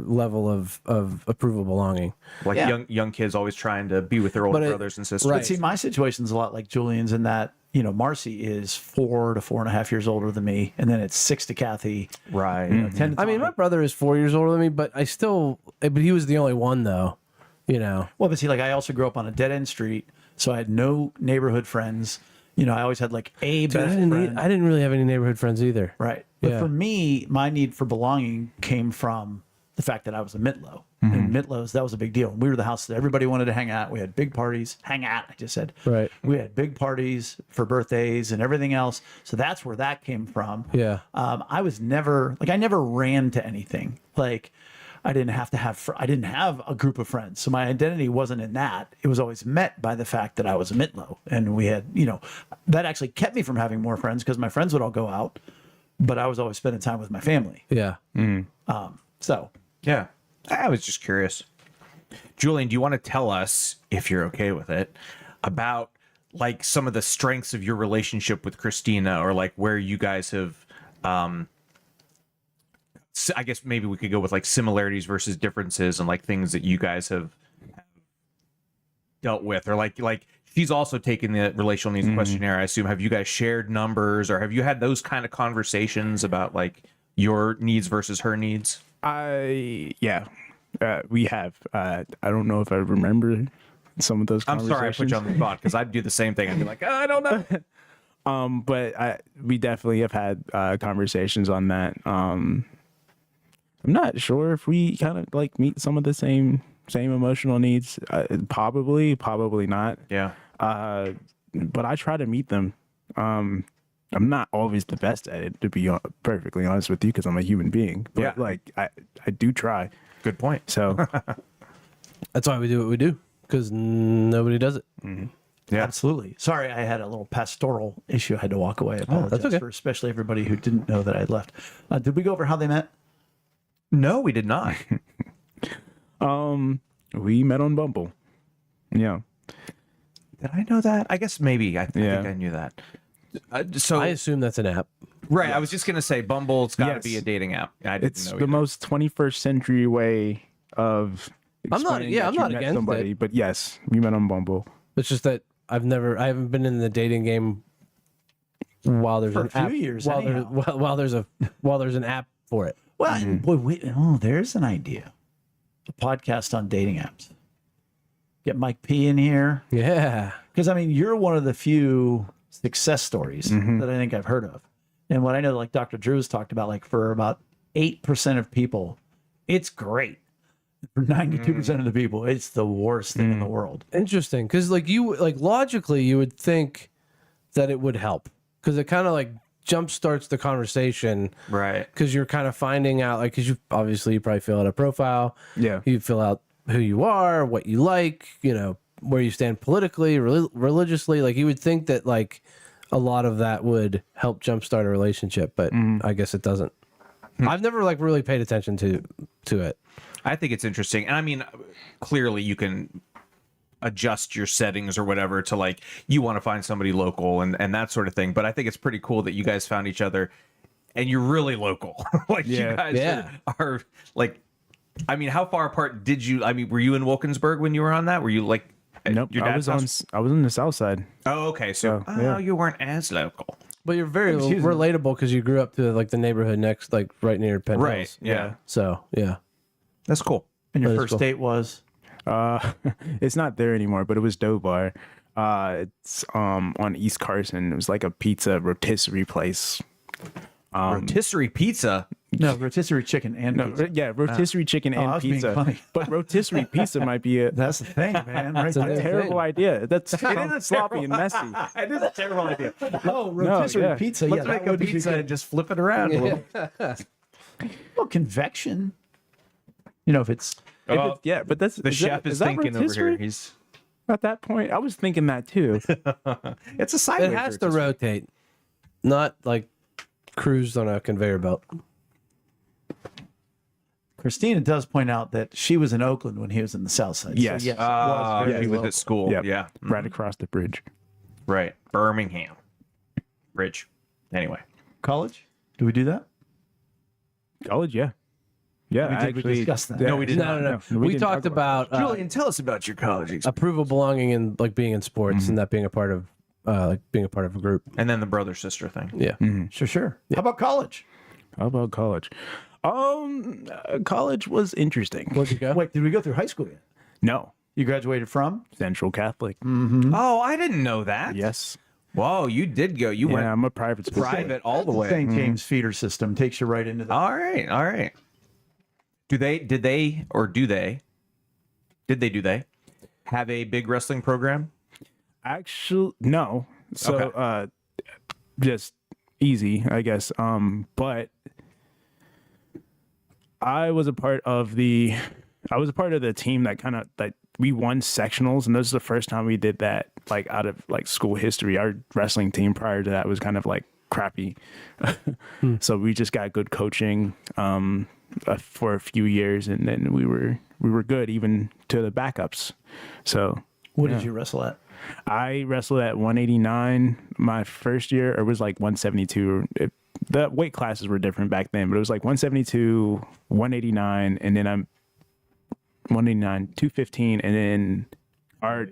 level of approval, belonging? Like young kids always trying to be with their older brothers and sisters. Right. But see, my situation's a lot like Julian's in that, Marcy is 4 to 4.5 years older than me, and then it's 6 to Kathy. Right. 10 to I mean, Tommy. my brother is 4 years older than me, but but he was the only one though. Well, but see, like I also grew up on a dead end street, so I had no neighborhood friends. I always had like a best friend. I didn't really have any neighborhood friends either. Right. But Yeah. for me, my need for belonging came from the fact that I was a Mitlow. And Mitlows, that was a big deal. We were the house that everybody wanted to hang out. We had big parties. Hang out, I just said. Right. We had big parties for birthdays and everything else. So that's where that came from. Yeah. I was never, I never ran to anything. Like, I didn't have a group of friends. So my identity wasn't in that. It was always met by the fact that I was a Mitlow. And we had, that actually kept me from having more friends because my friends would all go out, but I was always spending time with my family. Yeah. So Yeah. I was just curious. Julian, do you want to tell us, if you're okay with it, about like some of the strengths of your relationship with Christina, or like where you guys have, I guess maybe we could go with like similarities versus differences, and like things that you guys have dealt with, or like she's also taken the relational needs questionnaire, I assume. Have you guys shared numbers, or have you had those kind of conversations about like your needs versus her needs? We have. I don't know if I remember some of those I'm conversations. sorry I put you on the spot, because I'd do the same thing. I'd be like, oh, I don't know. But we definitely have had conversations on that. I'm not sure if we kind of like meet some of the same emotional needs. Probably not. Yeah. But I try to meet them. I'm not always the best at it, to be perfectly honest with you, because I'm a human being. But Yeah. like I do try. Good point. So That's why we do what we do, because nobody does it. Yeah. Absolutely. Sorry, I had a little pastoral issue. I had to walk away. I apologize that's okay. for especially everybody who didn't know that I had left. Did we go over how they met? No, we did not. we met on Bumble. Yeah. Did I know that? I guess maybe. I think Yeah. I knew that. So I assume that's an app. right, I was just gonna say Bumble's got to Yes. be a dating app. I didn't It's know the either. most 21st century way of I'm not- explaining yeah, that I'm you not met against somebody, it. but yes, we met on Bumble. It's just that I haven't been in the dating game while there's For an a few app. years while, anyhow. while there's an app for it. Well, and boy, there's an idea. A podcast on dating apps. Get Mike P in here. Yeah. Because, I mean, you're one of the few success stories that I think I've heard of. And what I know, like Dr. Drew's talked about, like for about 8% of people, it's great. For 92% of the people, it's the worst thing in the world. Interesting, because like logically you would think that it would help, because it kind of like jump starts the conversation, Right. because you're kind of finding out, like, because you probably fill out a profile, Yeah. you fill out who you are, what you like, where you stand politically, religiously. Like you would think that like a lot of that would help jumpstart a relationship, but I guess it doesn't. I've never like really paid attention to it. I think it's interesting. And I mean, clearly you can adjust your settings or whatever to like, you want to find somebody local and that sort of thing. But I think it's pretty cool that you guys found each other and you're really local. Like you guys are like, I mean, how far apart were you in Wilkinsburg when you were on that? Were you like, at Nope. your I dad's was house? on the south side. Oh, okay. So, yeah. you weren't as local. But you're very relatable because you grew up to like the neighborhood next, like right near Penn Right. Hills. Yeah. So yeah. That's cool. And your That is first cool. date was? It's not there anymore, but it was Dough Bar. It's on East Carson. It was like a pizza rotisserie place. Rotisserie pizza. No, rotisserie chicken and pizza. Rotisserie chicken I and was being pizza. funny. But rotisserie pizza might be a That's the thing, man. Right That's a there. new terrible thing. idea. That's sloppy and messy. It is a terrible idea. Oh, rotisserie yeah. pizza. Let's yeah, make that a would be pizza good. and just flip it around a little. Well, convection. If it's But that's The chef is thinking over here. He's At that point, I was thinking that too. it's a sideways. It has to rotate, not like cruise on a conveyor belt. Christina does point out that she was in Oakland when he was in the South Side. Yes. So, yes, it was very he was local. at school. Yep. Yeah. Right across the bridge. Right. Birmingham. Bridge. Anyway. College? Do we do that? College, yeah. Yeah, Did we discuss that? yeah. No, we did not. No. No, We didn't talked talk about tell us about your college experience. approval, belonging, and like being in sports, and that being a part of like being a part of a group. And then the brother sister thing. Yeah. Sure. How about college? How about college? College was interesting. Where'd you go? Wait, did we go through high school yet? No, You graduated from? Central Catholic. Oh, I didn't know that. Yes. Whoa, you did go. You Yeah, went I'm a private school. private all the way. St. James feeder system takes you right into the. All right. All right. Do they have a big wrestling program? Actually, no. So, Okay. just easy, I guess. But I was a part of the team that we won sectionals, and this is the first time we did that, like out of like school history. Our wrestling team prior to that was kind of like crappy. So we just got good coaching for a few years, and then we were good even to the backups. So What did you wrestle at? I wrestled at 189 my first year, or it was like 172. The weight classes were different back then, but it was like 172, 189, and then I'm 189, 215, and then our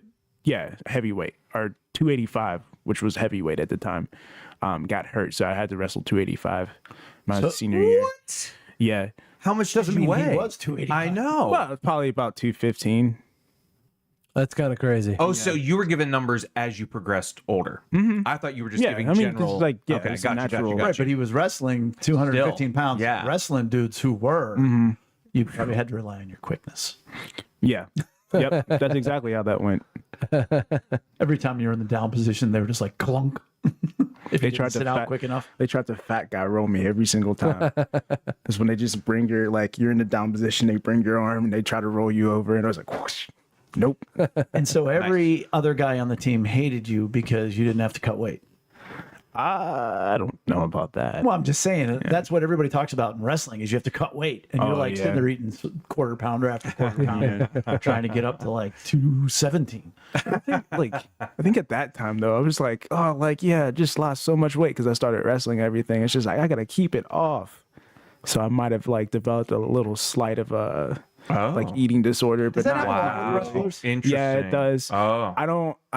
heavyweight, or 285, which was heavyweight at the time, got hurt. So I had to wrestle 285 my senior year. What? Yeah. How much Doesn't did you mean weigh? he was 285. I know. Well, it's probably about 215. That's kind of crazy. Oh, so you were given numbers as you progressed older. I thought you were just giving this general. is like, okay, it's gotcha, natural. gotcha, gotcha. Right, but he was wrestling 215 Still, pounds. yeah. Wrestling dudes who were, you probably had to rely on your quickness. Yeah. Yep. That's exactly how that went. Every time you were in the down position, they were just like clunk. If They you tried didn't to sit out fat- quick enough. They tried to fat guy roll me every single time. Because when they just bring your, like, you're in the down position, they bring your arm and they try to roll you over. And I was like, whoosh. Nope. And so every other guy on the team hated you because you didn't have to cut weight. I don't know about that. Well, I'm just saying that's what everybody talks about in wrestling is you have to cut weight, and you're like sitting there eating quarter pounder after quarter pounder, trying to get up to like 217. I think at that time, though, I was like, oh, like, yeah, I just lost so much weight because I started wrestling and everything. It's just like, I got to keep it off. So I might have like developed a little slight of a like eating disorder, but that not happen with wrestlers? Interesting. Yeah, it does. Oh. I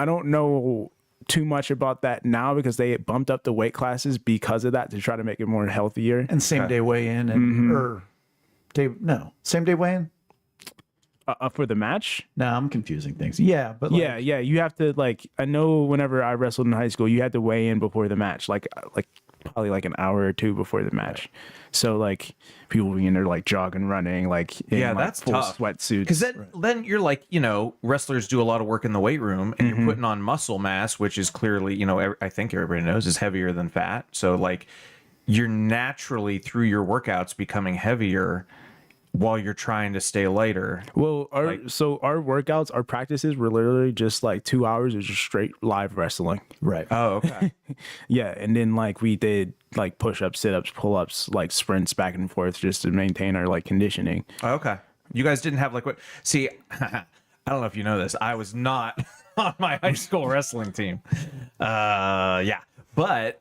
don't know too much about that now because they bumped up the weight classes because of that to try to make it more healthier. And same day weigh in, and or same day weigh in. For the match? No, I'm confusing things. Yeah, but like, Yeah, you have to, like, I know whenever I wrestled in high school, you had to weigh in before the match, like probably like an hour or two before the match. So like people being there like jogging, running, like in like that's full tough. sweatsuits. Because then you're like, wrestlers do a lot of work in the weight room and you're putting on muscle mass, which is clearly, I think everybody knows is heavier than fat. So like you're naturally through your workouts becoming heavier while you're trying to stay lighter. Well, our workouts, our practices were literally just like 2 hours of just straight live wrestling. right. Oh, okay. Yeah, and then like we did like push-ups, sit-ups, pull-ups, like sprints back and forth just to maintain our like conditioning. Okay. You guys didn't have like what? See, I don't know if you know this. I was not on my high school wrestling team. Yeah, but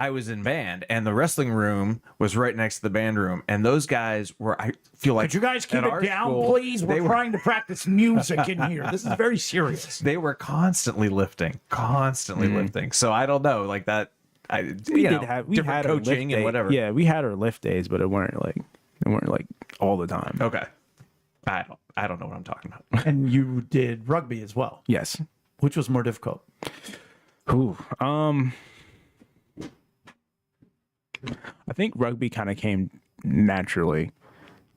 I was in band, and the wrestling room was right next to the band room, and those guys were. I feel like Could you guys keep at it our down, school, please? they We're trying to practice music in here. This is very serious. They were constantly lifting. So I don't know, like that. We had had different our lift coaching and day- whatever. Yeah, we had our lift days, but it weren't like all the time. Okay. I don't know what I'm talking about. And you did rugby as well, Yes. which was more difficult. Ooh, I think rugby kind of came naturally,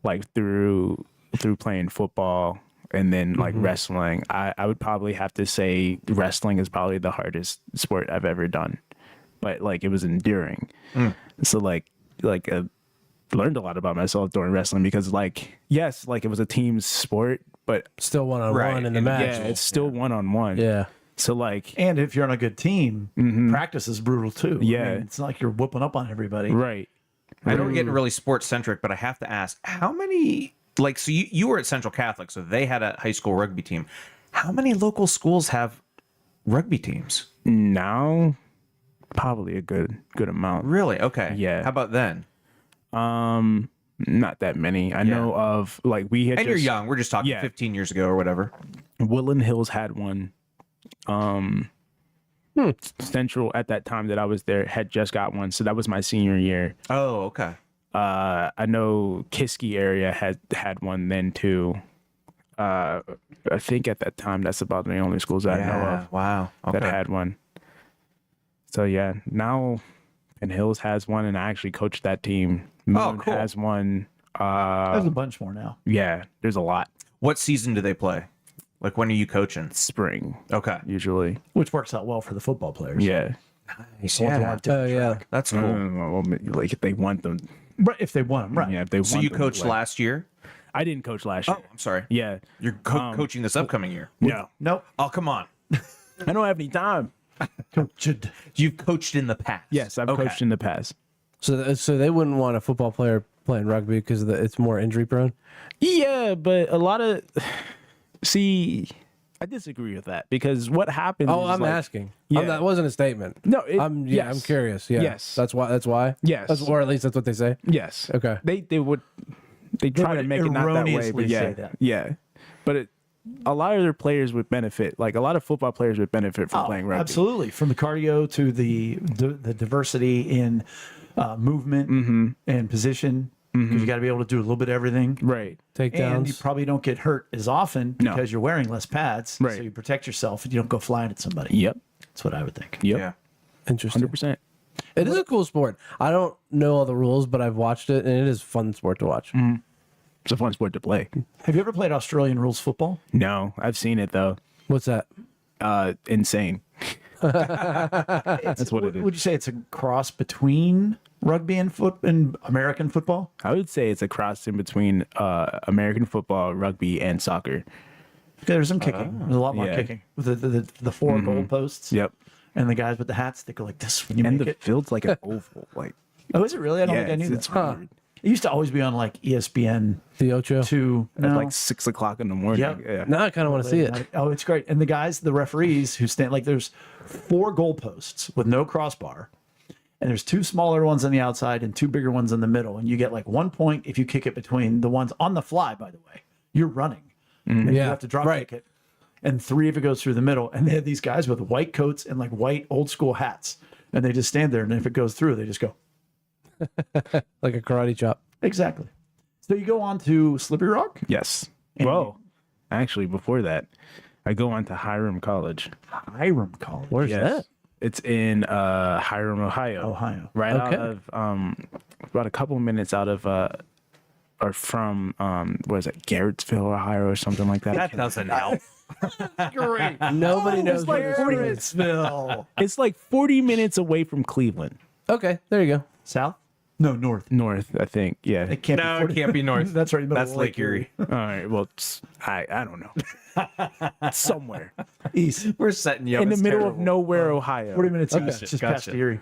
like through playing football and then like wrestling. I would probably have to say wrestling is probably the hardest sport I've ever done, but like it was enduring. So like learned a lot about myself during wrestling because like yes, like it was a team sport, but Still one-on-one Right, in the in the match. yeah, it's still one-on-one. Yeah. So like And if you're on a good team, practice is brutal too. Yeah. I mean, it's not like you're whooping up on everybody. right. I know we're getting really sports centric, but I have to ask, how many, like, so you were at Central Catholic, so they had a high school rugby team. How many local schools have rugby teams? Now probably a good amount. Really? Okay. Yeah. How about then? Not that many. I know of like we had And you're young. We're just talking Yeah. 15 years ago or whatever. Woodland Hills had one. Central at that time that I was there had just got one, so that was my senior year. Oh, okay. I know Kiski area had one then too. I think at that time that's about the only schools I know of Wow. Okay. that had one. So yeah, now Penn Hills has one, and I actually coached that team. Moon cool. has one. There's a bunch more now. Yeah, there's a lot. What season do they play? Like, when are you coaching? Spring Okay. usually. Which works out well for the football players. Yeah. Yeah. Oh, yeah. That's cool. Well, like if they want them. Right, if they want them, right. Yeah, if they So want you them, coached like- last year? I didn't coach last year. Oh, I'm sorry. Yeah. You're coaching this upcoming year. No. Nope. Oh, come on. I don't have any time. You've coached in the past. Yes, I've Okay. coached in the past. So they wouldn't want a football player playing rugby because it's more injury prone. Yeah, but a lot of see, I disagree with that because what happens? Oh, is I'm like, asking. Yeah. That wasn't a statement. No, I'm yes. curious. Yeah. Yes. That's why. That's why. Yes. Or at least that's what they say. Yes. Okay. They try would to make it not that way, erroneously but yeah, say that. yeah. But a lot of their players would benefit. Like a lot of football players would benefit from playing rugby. Absolutely, from the cardio to the diversity in movement and position, because you got to be able to do a little bit of everything. Right. And you Takedowns. probably don't get hurt as often No. because you're wearing less pads, Right. so you protect yourself and you don't go flying at somebody. Yep. That's what I would think. Yep. Yeah. Interesting. 100%. It is a cool sport. I don't know all the rules, but I've watched it, and it is a fun sport to watch. It's a fun sport to play. Have you ever played Australian rules football? No, I've seen it though. What's that? Insane. That's what it is. Would you say it's a cross between rugby and American football? I would say it's a cross in between American football, rugby, and soccer. There's some kicking. There's a lot more Yeah. kicking with the four goal posts. Yep. And the guys with the hats, they go like this when you And make the it. field's like an oval. Like, Oh, is it really? I don't yeah, think I knew it's that. weird. It used to always be on like ESPN The Ocho. 2. At No. like 6 o'clock in the morning. Yep. Yeah. Now I kind of want to see it. Oh, it's great. And the guys, the referees who stand, like there's 4 goalposts with no crossbar. And there's 2 smaller ones on the outside and 2 bigger ones in the middle. And you get like 1 point if you kick it between the ones on the fly, by the way. You're running. And you Yeah, have to drop right. kick it. And 3 if it goes through the middle. And they have these guys with white coats and like white old school hats. And they just stand there. And if it goes through, they just go, Like a karate chop. exactly. So you go on to Slippery Rock? Yes. And- Well, actually, before that, I go on to Hiram College. Hiram College. Where's that? It's in Hiram, Ohio. Ohio. Right Okay. out of about a couple minutes out of or from what is it, Garrettsville, Ohio, or something like that. That doesn't help. Great. Nobody knows It's where like this is. Garrettsville. It's like 40 minutes away from Cleveland. Okay, there you go. South? No, north. North, I think. Yeah. It can't No, be it 40. can't be north. That's right. in the middle That's of Lake Erie. All right. Well, I don't know. Somewhere East. We're setting you up. in the It's middle terrible. of nowhere, Ohio. 40 minutes Okay. east, just Gotcha. past Erie.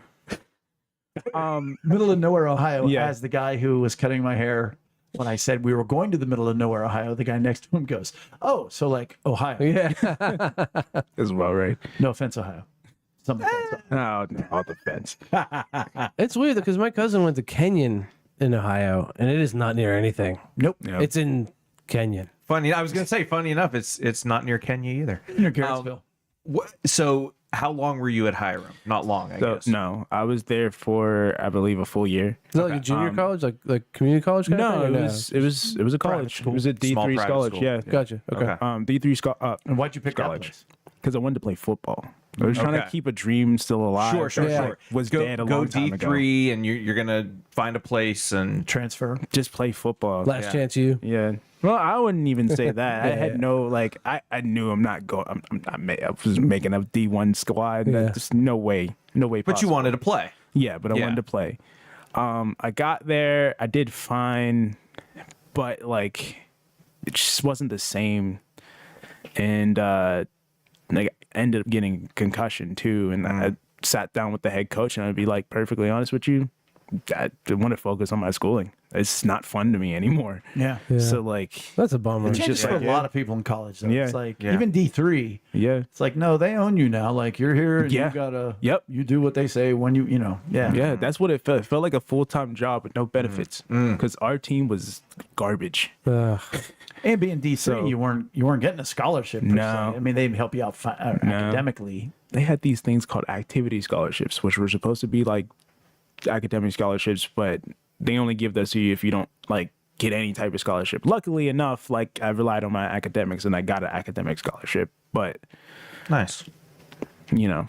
Um, Middle of nowhere, Ohio. Yeah. As the guy who was cutting my hair, when I said we were going to the middle of nowhere, Ohio, the guy next to him goes, "Oh, so like Ohio." Yeah. as well, right? No offense, Ohio. Some offense. No, all defense. It's weird because my cousin went to Kenyon in Ohio, and it is not near anything. Nope. Yep. It's in Kenyon. Funny. I was gonna say, funny enough, it's not near Kenya either. Near Garrettsville. So, how long were you at Hiram? Not long, I So guess. no, I was there for I believe a full year. Is that like a junior college, like community college? Kind of No, thing, it or was a college. It was a Small D3 private college. school. Yeah. Gotcha. Okay. Okay. D3 scholar. And why'd you pick that college. place? Because I wanted to play football. I was trying to Okay. keep a dream still alive. Sure. Yeah. Was Go, dead a go long time ago. D3, and you're gonna find a place and Transfer. Just play football. Last Yeah. chance, you. Yeah. Well, I wouldn't even say that. I Yeah, had yeah. no like. I knew I'm not going. I was making a D1 squad. Yeah. Just no way. No way. but you possible. wanted to play. Yeah, but I Yeah. wanted to play. I got there. I did fine, but like, it just wasn't the same. And like, I ended up getting concussion too. And I sat down with the head coach, and I'd be like, perfectly honest with you, I want to focus on my schooling. It's not fun to me anymore. Yeah. So like, That's a bummer. It changes just for like- a lot of people in college, though. Yeah. It's like, Yeah. even D3, yeah. it's like, no, they own you now. Like, you're here and Yeah. you gotta, Yep. you do what they say when you know. Yeah. Yeah, that's what it felt. It felt like a full-time job with no benefits because our team was garbage. Ugh. And being D3, So- you weren't getting a scholarship. Per No. se. I mean, they help you out academically. They had these things called activity scholarships, which were supposed to be like academic scholarships, but they only give those to you if you don't like get any type of scholarship. Luckily enough, like I relied on my academics and I got an academic scholarship, but Nice. you know,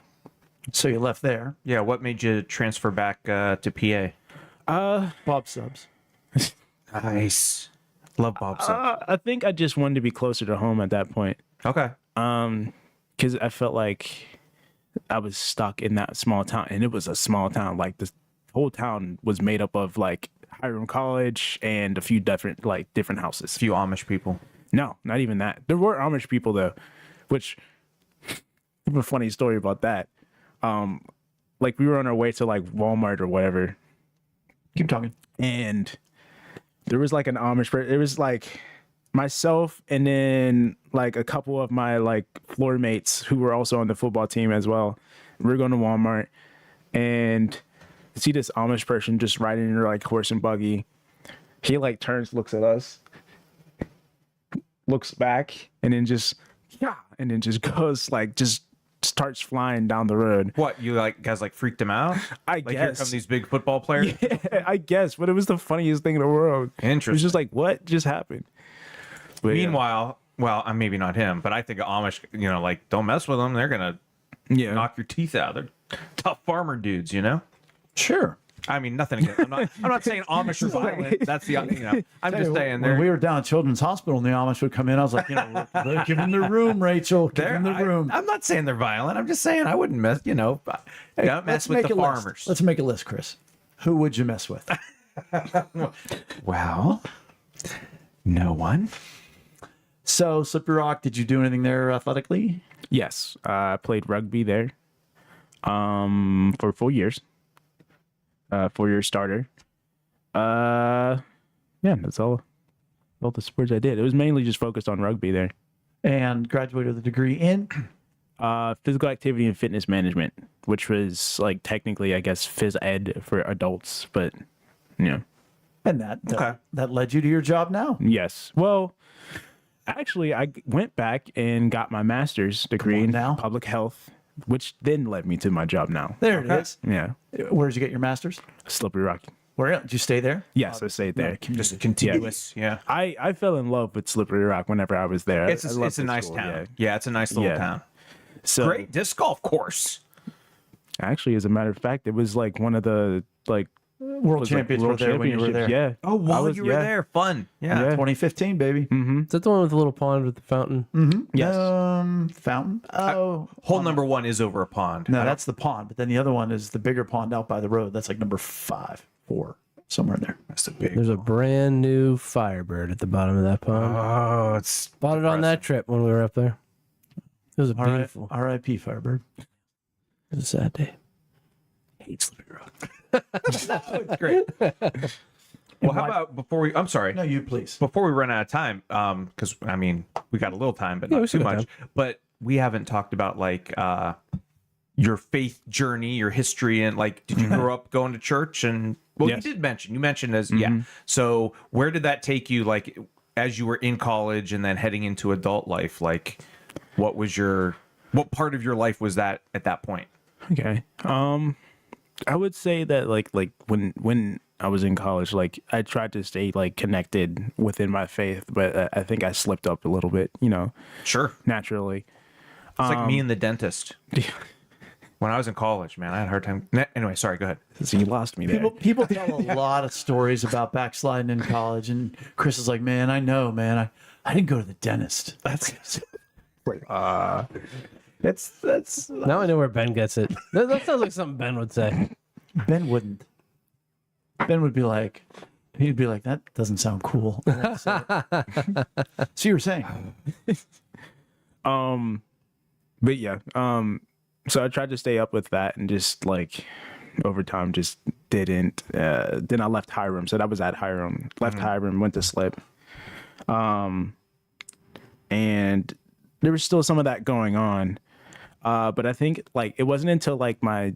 So you left there. Yeah. What made you transfer back to PA? Bob Subs. Nice. Love Bob Subs. I think I just wanted to be closer to home at that point. Okay. Because I felt like I was stuck in that small town, and it was a small town. Like this whole town was made up of like Hiram College and a few different houses. A few Amish people. No, not even that. There were Amish people though, which I have a funny story about that. Like we were on our way to like Walmart or whatever, Keep talking. and there was like an Amish person. It was like myself and then like a couple of my like floor mates who were also on the football team as well. We were going to Walmart and see this Amish person just riding in her like horse and buggy. He like turns, looks at us, looks back and then just goes like just starts flying down the road. What, you guys freaked him out? I Like, guess. here come these big football players. Yeah, I guess, but it was the funniest thing in the world. Interesting. It was just like, what just happened? But, yeah. Meanwhile, well, maybe not him, but I think Amish, don't mess with them. They're gonna knock your teeth out. They're tough farmer dudes, Sure. I mean, nothing against. I'm not saying Amish are violent. That's the I'm just saying when we were down at Children's Hospital and the Amish would come in, I was like, look, give them the room, Rachel. Give them the room. I'm not saying they're violent. I'm just saying I wouldn't mess. Don't mess with the farmers. Let's make a list, Chris. Who would you mess with? Well, no one. So, Slippery Rock, did you do anything there athletically? Yes, I played rugby there for 4 years. 4-year starter. Yeah, that's all the sports I did. It was mainly just focused on rugby there. And graduated with a degree in? Physical activity and fitness management, which was technically, I guess, phys ed for adults, but And that led you to your job now? Yes. Well, actually, I went back and got my master's degree in public health, which then led me to my job now. There it is. Yeah. Where did you get your master's? Slippery Rock. Where did you stay there? Yes, I stayed there. Just continuous. Yeah. I fell in love with Slippery Rock whenever I was there. It's a nice town. Yeah, it's a nice little town. So great disc golf course. Actually, as a matter of fact, it was one of the World Champions were there when you were there. Yeah. Oh, while you were there, fun. Yeah. 2015, baby. Is that the one with the little pond with the fountain? Yes. Fountain. Oh, hole number 1 is over a pond. no, that's the pond. But then the other one is the bigger pond out by the road. That's number 5, 4, somewhere in there. That's the big. There's a brand new Firebird at the bottom of that pond. Oh, it's Bought it on that trip when we were up there. It was a beautiful. R.I.P. Firebird. It was a sad day. Hate Slippery Rock. it's great. Well, how about before we? I'm sorry. No, you please. Before we run out of time, because we got a little time, but Yeah, we not still too got much. time. But we haven't talked about your faith journey, your history, and did you grow up going to church? And Yes. you mentioned as So where did that take you? As you were in college and then heading into adult life, what part of your life was that at that point? Okay. I would say that when I was in college, I tried to stay connected within my faith, but I think I slipped up a little bit, Sure. naturally. It's like me and the dentist. When I was in college, man, I had a hard time. Anyway, sorry, go ahead. So you lost me there. People tell a lot of stories about backsliding in college, and Chris is like, man, I know, man. I didn't go to the dentist. That's Now I know where Ben gets it. That sounds like something Ben would say. Ben wouldn't. Ben would be like, he'd be like, that doesn't sound cool. So you were saying, But yeah, so I tried to stay up with that and just over time just didn't. Then I left Hiram. So that was at Hiram. Left Hiram, went to Slip. And there was still some of that going on. But I think it wasn't until my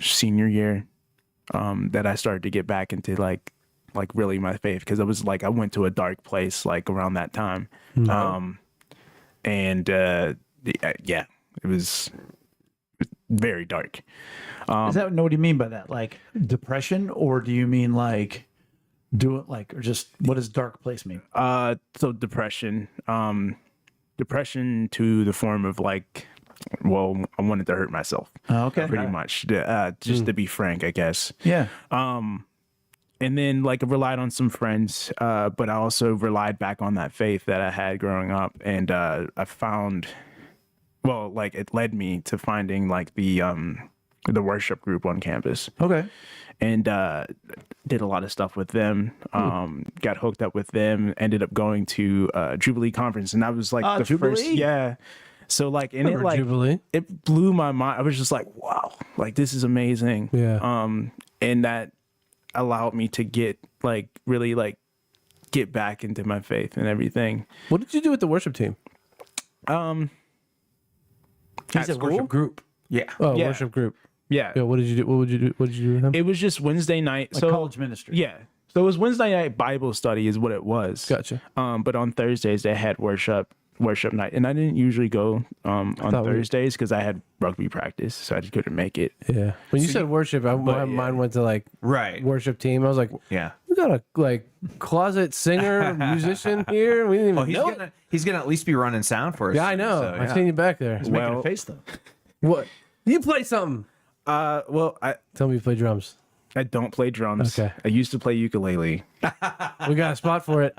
senior year that I started to get back into really my faith, because it was I went to a dark place around that time. And yeah, it was very dark. what do you mean by that? Depression, or do you mean or just what does dark place mean? So depression, depression to the form of I wanted to hurt myself. Oh, okay. Pretty much. Just to be frank, I guess. Yeah. And then I relied on some friends, but I also relied back on that faith that I had growing up. And I found, it led me to finding the worship group on campus. Okay. And did a lot of stuff with them. Got hooked up with them. Ended up going to Jubilee conference, and that was the Jubilee? first. Yeah. So and Jubilee. it blew my mind. I was just wow, this is amazing. Yeah. And that allowed me to get really get back into my faith and everything. What did you do with the worship team? He's a worship group. Yeah. Oh, Yeah. worship group. Yeah. Yeah. What did you do? What did you do with them? It was just Wednesday night. So College ministry. yeah. So it was Wednesday night Bible study is what it was. Gotcha. But on Thursdays they had worship night, and I didn't usually go on Thursdays because I had rugby practice, so I just couldn't make it. Yeah. When you said worship, my mind went to like Right. worship team. I was like, Yeah. we got a like closet singer, musician here. We didn't even know. He's gonna at least be running sound for us. Yeah, I know. So, I've seen you back there. He's making a face though. What? You play something? Well, Tell me you play drums. I don't play drums. Okay. I used to play ukulele, We got a spot for it.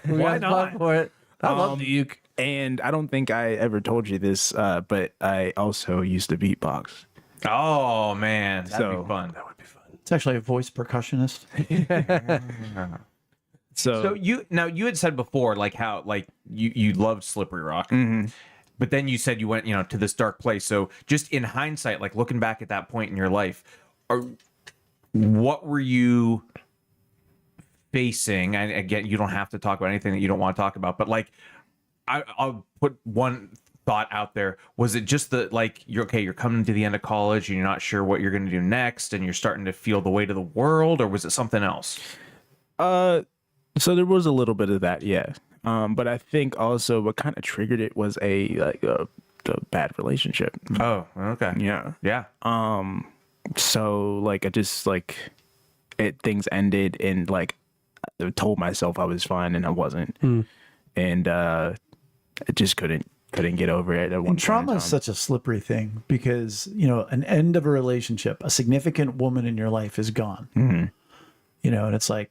We got a spot for it. I love the uke. and I don't think I ever told you this, but I also used to beatbox. Oh man, that'd So- be fun. It's actually a voice percussionist. So you had said before like how like you loved Slippery Rock, but then you said you went to this dark place. So just in hindsight, like looking back at that point in your life, what were you facing? And again, you don't have to talk about anything that you don't want to talk about, but like I'll put one thought out there. Was it just the like you're coming to the end of college and you're not sure what you're going to do next, and you're starting to feel the weight of the world, or was it something else? So there was a little bit of that, yeah. But I think also what kind of triggered it was a bad relationship. Oh, okay. Yeah. So like I just like things ended, and like I told myself I was fine and I wasn't, and I just couldn't get over it. At one And trauma point in is time. such a slippery thing because, an end of a relationship, a significant woman in your life is gone. And it's like,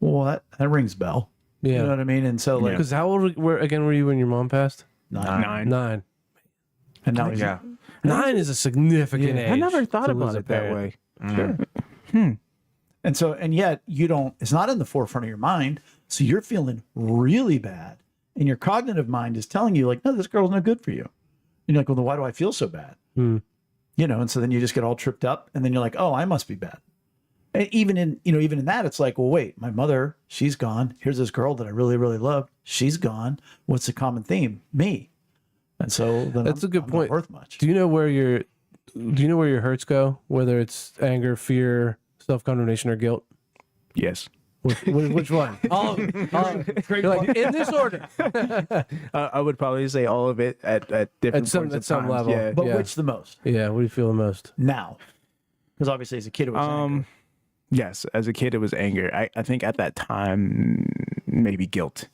well, that rings bell. Yeah. You know what I mean? And so like Because how old were you when your mom passed? 9. 9. And now he's 9 is a significant age. I never thought to lose about a it that parent. way. Sure. And so, and yet it's not in the forefront of your mind. So you're feeling really bad. And your cognitive mind is telling you like, no, this girl's no good for you. And you're like, well, then why do I feel so bad? And so then you just get all tripped up, and then you're like, oh, I must be bad. And even in that, it's like, well, wait, my mother, she's gone. Here's this girl that I really, really loved. She's gone. What's the common theme? Me. And so then That's a good I'm not point. worth much. Do you know where your hurts go? Whether it's anger, fear, self-condemnation, or guilt? Yes. Which one? All of it. You're like, in this order. I would probably say all of it at different points at some times. level. Yeah. But Yeah. which the most? Yeah. What do you feel the most? Now. Because obviously as a kid, it was anger. Yes, as a kid, it was anger. I think at that time, maybe guilt.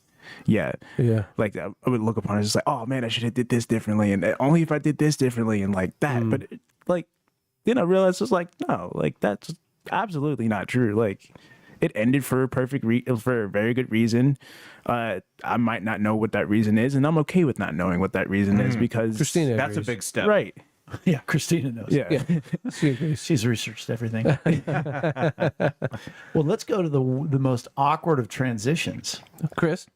Yeah. Yeah. Like I would look upon it as like, oh man, I should have did this differently, and only if I did this differently, and like that. But then I realized it's like, no, like that's absolutely not true. Like it ended for a for a very good reason. I might not know what that reason is, and I'm okay with not knowing what that reason is because Christina That's a agrees. big step. right. Yeah, Christina knows. Yeah. She agrees. She's researched everything. Well, let's go to the most awkward of transitions. Chris?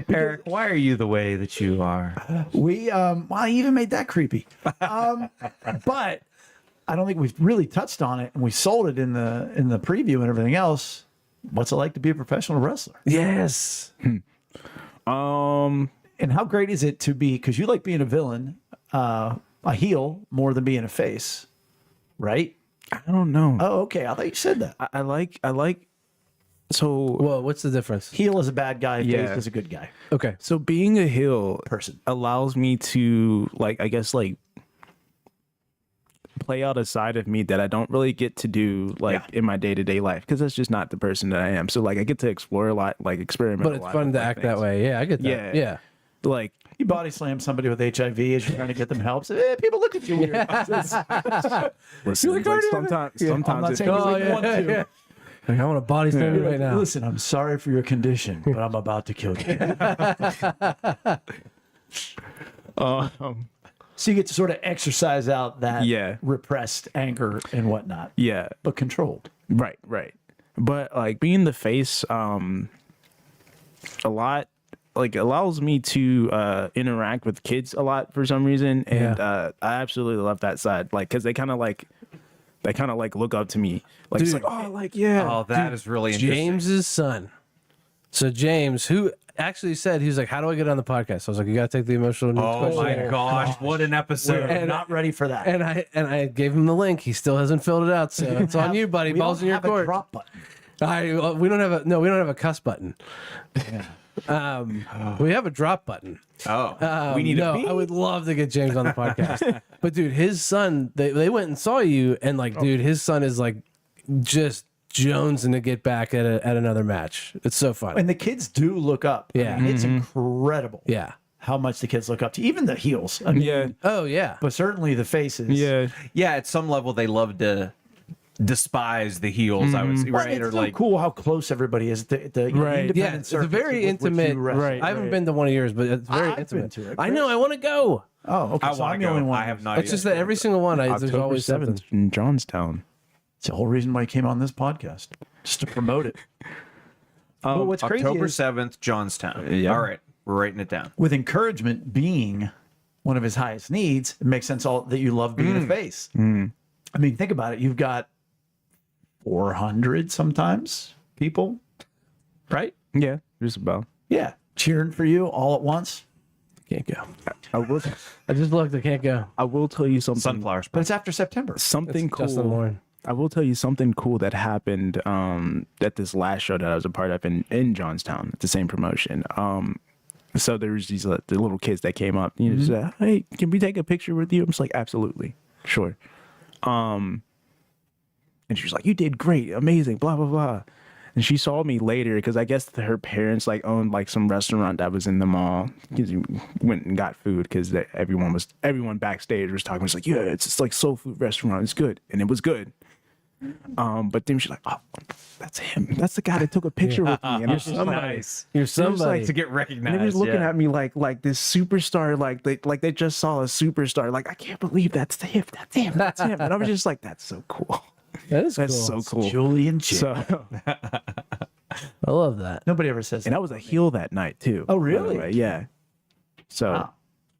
Eric, why are you the way that you are? We well, I even made that creepy. But I don't think we've really touched on it, and we sold it in the preview and everything else. What's it like to be a professional wrestler? Yes. And how great is it to be, because you like being a villain, a heel more than being a face, right? I don't know. Oh, okay. I thought you said that. I like. So Well, what's the difference? Heel is a bad guy, Yeah. face is a good guy. Okay. So being a heel Person. allows me to I guess play out a side of me that I don't really get to do in my day-to-day life, because that's just not the person that I am. So I get to explore a lot, experiment. But it's fun to act that way. Yeah, I get that. Yeah. Yeah. You body slam somebody with HIV as you're trying to get them help. So, people look at you weird. listen, sometimes I'm not it saying feels you like want to. Like, I want to body slam you right now. Listen, I'm sorry for your condition, but I'm about to kill you. So you get to sort of exercise out that repressed anger and whatnot, yeah, but controlled. right. But being the face, a lot allows me to interact with kids a lot for some reason, and I absolutely love that side, because they kind of look up to me, it's Dude. like, oh, yeah. Oh, that is really interesting. James's son. So James, who actually said, he was like, how do I get on the podcast? I was like, you got to take the emotional needs Oh questionnaire. my gosh, what an episode. We're not ready for that. And I gave him the link. He still hasn't filled it out, so it's on you, buddy. We Balls don't in your have a court. drop button. We don't have a cuss button. We have a drop button. We need no, a I would love to get James on the podcast. But dude, his son, they went and saw you, and like, dude, his son is like just jonesing to get back at another match. It's so fun. And the kids do look up. Yeah. I mean, it's incredible. Yeah. How much the kids look up to, even the heels. I mean, Yeah. Oh yeah. but certainly the faces. Yeah. Yeah, at some level they love to despise the heels, I would say, Well, right? it's Or so like cool how close everybody is. The Right. independent Yeah, it's a circuits very with which you intimate. wrestle. Right. I haven't been to one of yours, but it's very I've been intimate. to it. I know. I want to go. Oh, okay. I so want I'm to the go. only one. I have not. It's just that every single one, there's October always 7th something. in Johnstown. It's the whole reason why I came on this podcast, just to promote it. But what's crazy October is 7th, Johnstown. Yeah. All right, we're writing it down. with encouragement being one of his highest needs, it makes sense all that you love being a face. I mean, think about it. You've got 400 sometimes people, right? Yeah, just about. Yeah, cheering for you all at once. Can't go. I will. I just looked. I can't go. I will tell you something. Sunflower But it's after September. Something It's cool. Justin Lauren. I will tell you something cool that happened at this last show that I was a part of in Johnstown at the same promotion. So there was these the little kids that came up, said, "Hey, can we take a picture with you?" I'm just like, "Absolutely, sure." And she was like, "You did great, amazing, blah blah blah." And she saw me later because I guess her parents like owned like some restaurant that was in the mall. Because we went and got food because everyone backstage was talking. Was like, "Yeah, it's just like soul food restaurant. It's good," and it was good. But then she's like, "Oh, that's him. That's the guy that took a picture with me." And I was just like, Nice. You're somebody. like- To get and recognized. they was looking yeah. at me like this superstar, like they just saw a superstar. Like, I can't believe that's him. That's him. That's him. And I was just like, that's so cool. That is That's cool. so cool. Julian Jay. So, I love that. Nobody ever says and that. I was a heel that night too. Oh, by the really? way. Yeah. So Wow.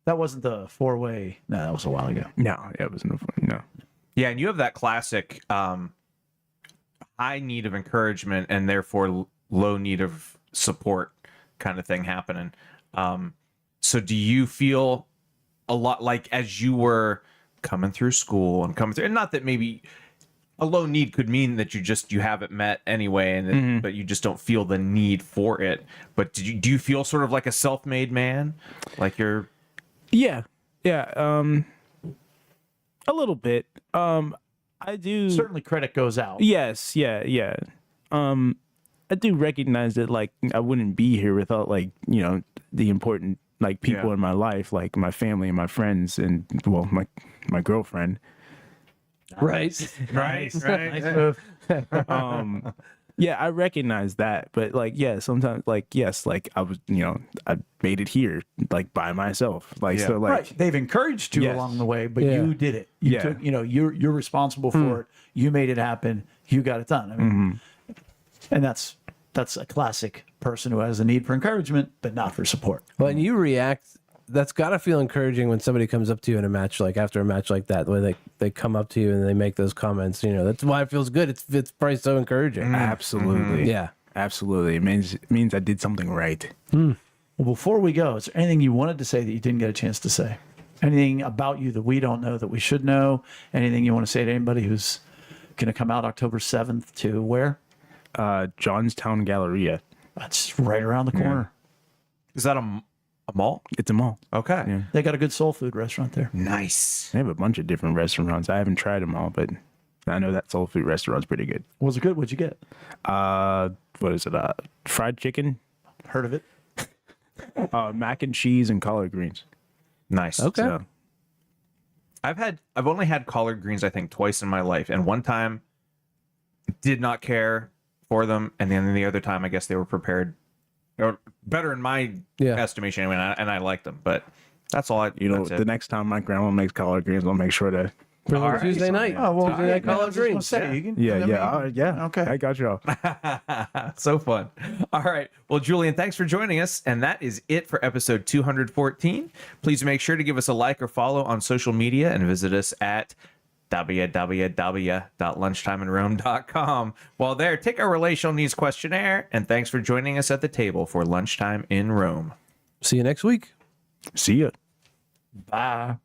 That wasn't the four-way. No, that was a while ago. no, it was no. Yeah, and you have that classic high need of encouragement and therefore low need of support kind of thing happening. So do you feel a lot like as you were coming through school and coming through, and not that maybe a low need could mean that you haven't met anyway, and but you just don't feel the need for it. But do you feel sort of like a self-made man, like you're Yeah. A little bit. I do. Certainly, credit goes out. Yes, yeah. I do recognize that like I wouldn't be here without like, the important like people Yeah. in my life, like my family and my friends and well, my girlfriend. Right. right. Nice move. Yeah, I recognize that, but like sometimes like yes, like I was, I made it here like by myself. Like Yeah. so like Right. They've encouraged you Yes. along the way, but Yeah. you did it. You Yeah. took, you're responsible for it. You made it happen. You got it done. I mean, and that's a classic person who has a need for encouragement, but not for support. When you react, that's got to feel encouraging when somebody comes up to you in a match, like after a match like that, the way they come up to you and they make those comments. That's why it feels good. It's probably so encouraging. absolutely. Yeah. Absolutely. It means I did something right. Well, before we go, is there anything you wanted to say that you didn't get a chance to say? Anything about you that we don't know that we should know? Anything you want to say to anybody who's going to come out October 7th to where? Johnstown Galleria. That's right around the corner. Is that a mall? It's a mall. Okay. Yeah. They got a good soul food restaurant there. Nice. They have a bunch of different restaurants. I haven't tried them all, but I know that soul food restaurant's pretty good. Was it good? What'd you get? What is it? Fried chicken, Heard of it? mac and cheese, and collard greens. Nice. Okay. So, I've only had collard greens I think twice in my life, and one time did not care for them, and then the other time I guess they were prepared or better in my Yeah. estimation anyway, and I liked them. But that's all I that's it. the next time my grandma makes collard greens, I'll make sure to. For All right. Tuesday night. Oh, well, Tuesday night collard greens. Say, you can, Yeah. Okay. I got y'all. So fun. All right. Well, Julian, thanks for joining us. And that is it for episode 214. Please make sure to give us a like or follow on social media and visit us at www.lunchtimeinrome.com. While there, take our relational needs questionnaire, and thanks for joining us at the table for Lunchtime in Rome. See you next week. See ya. Bye.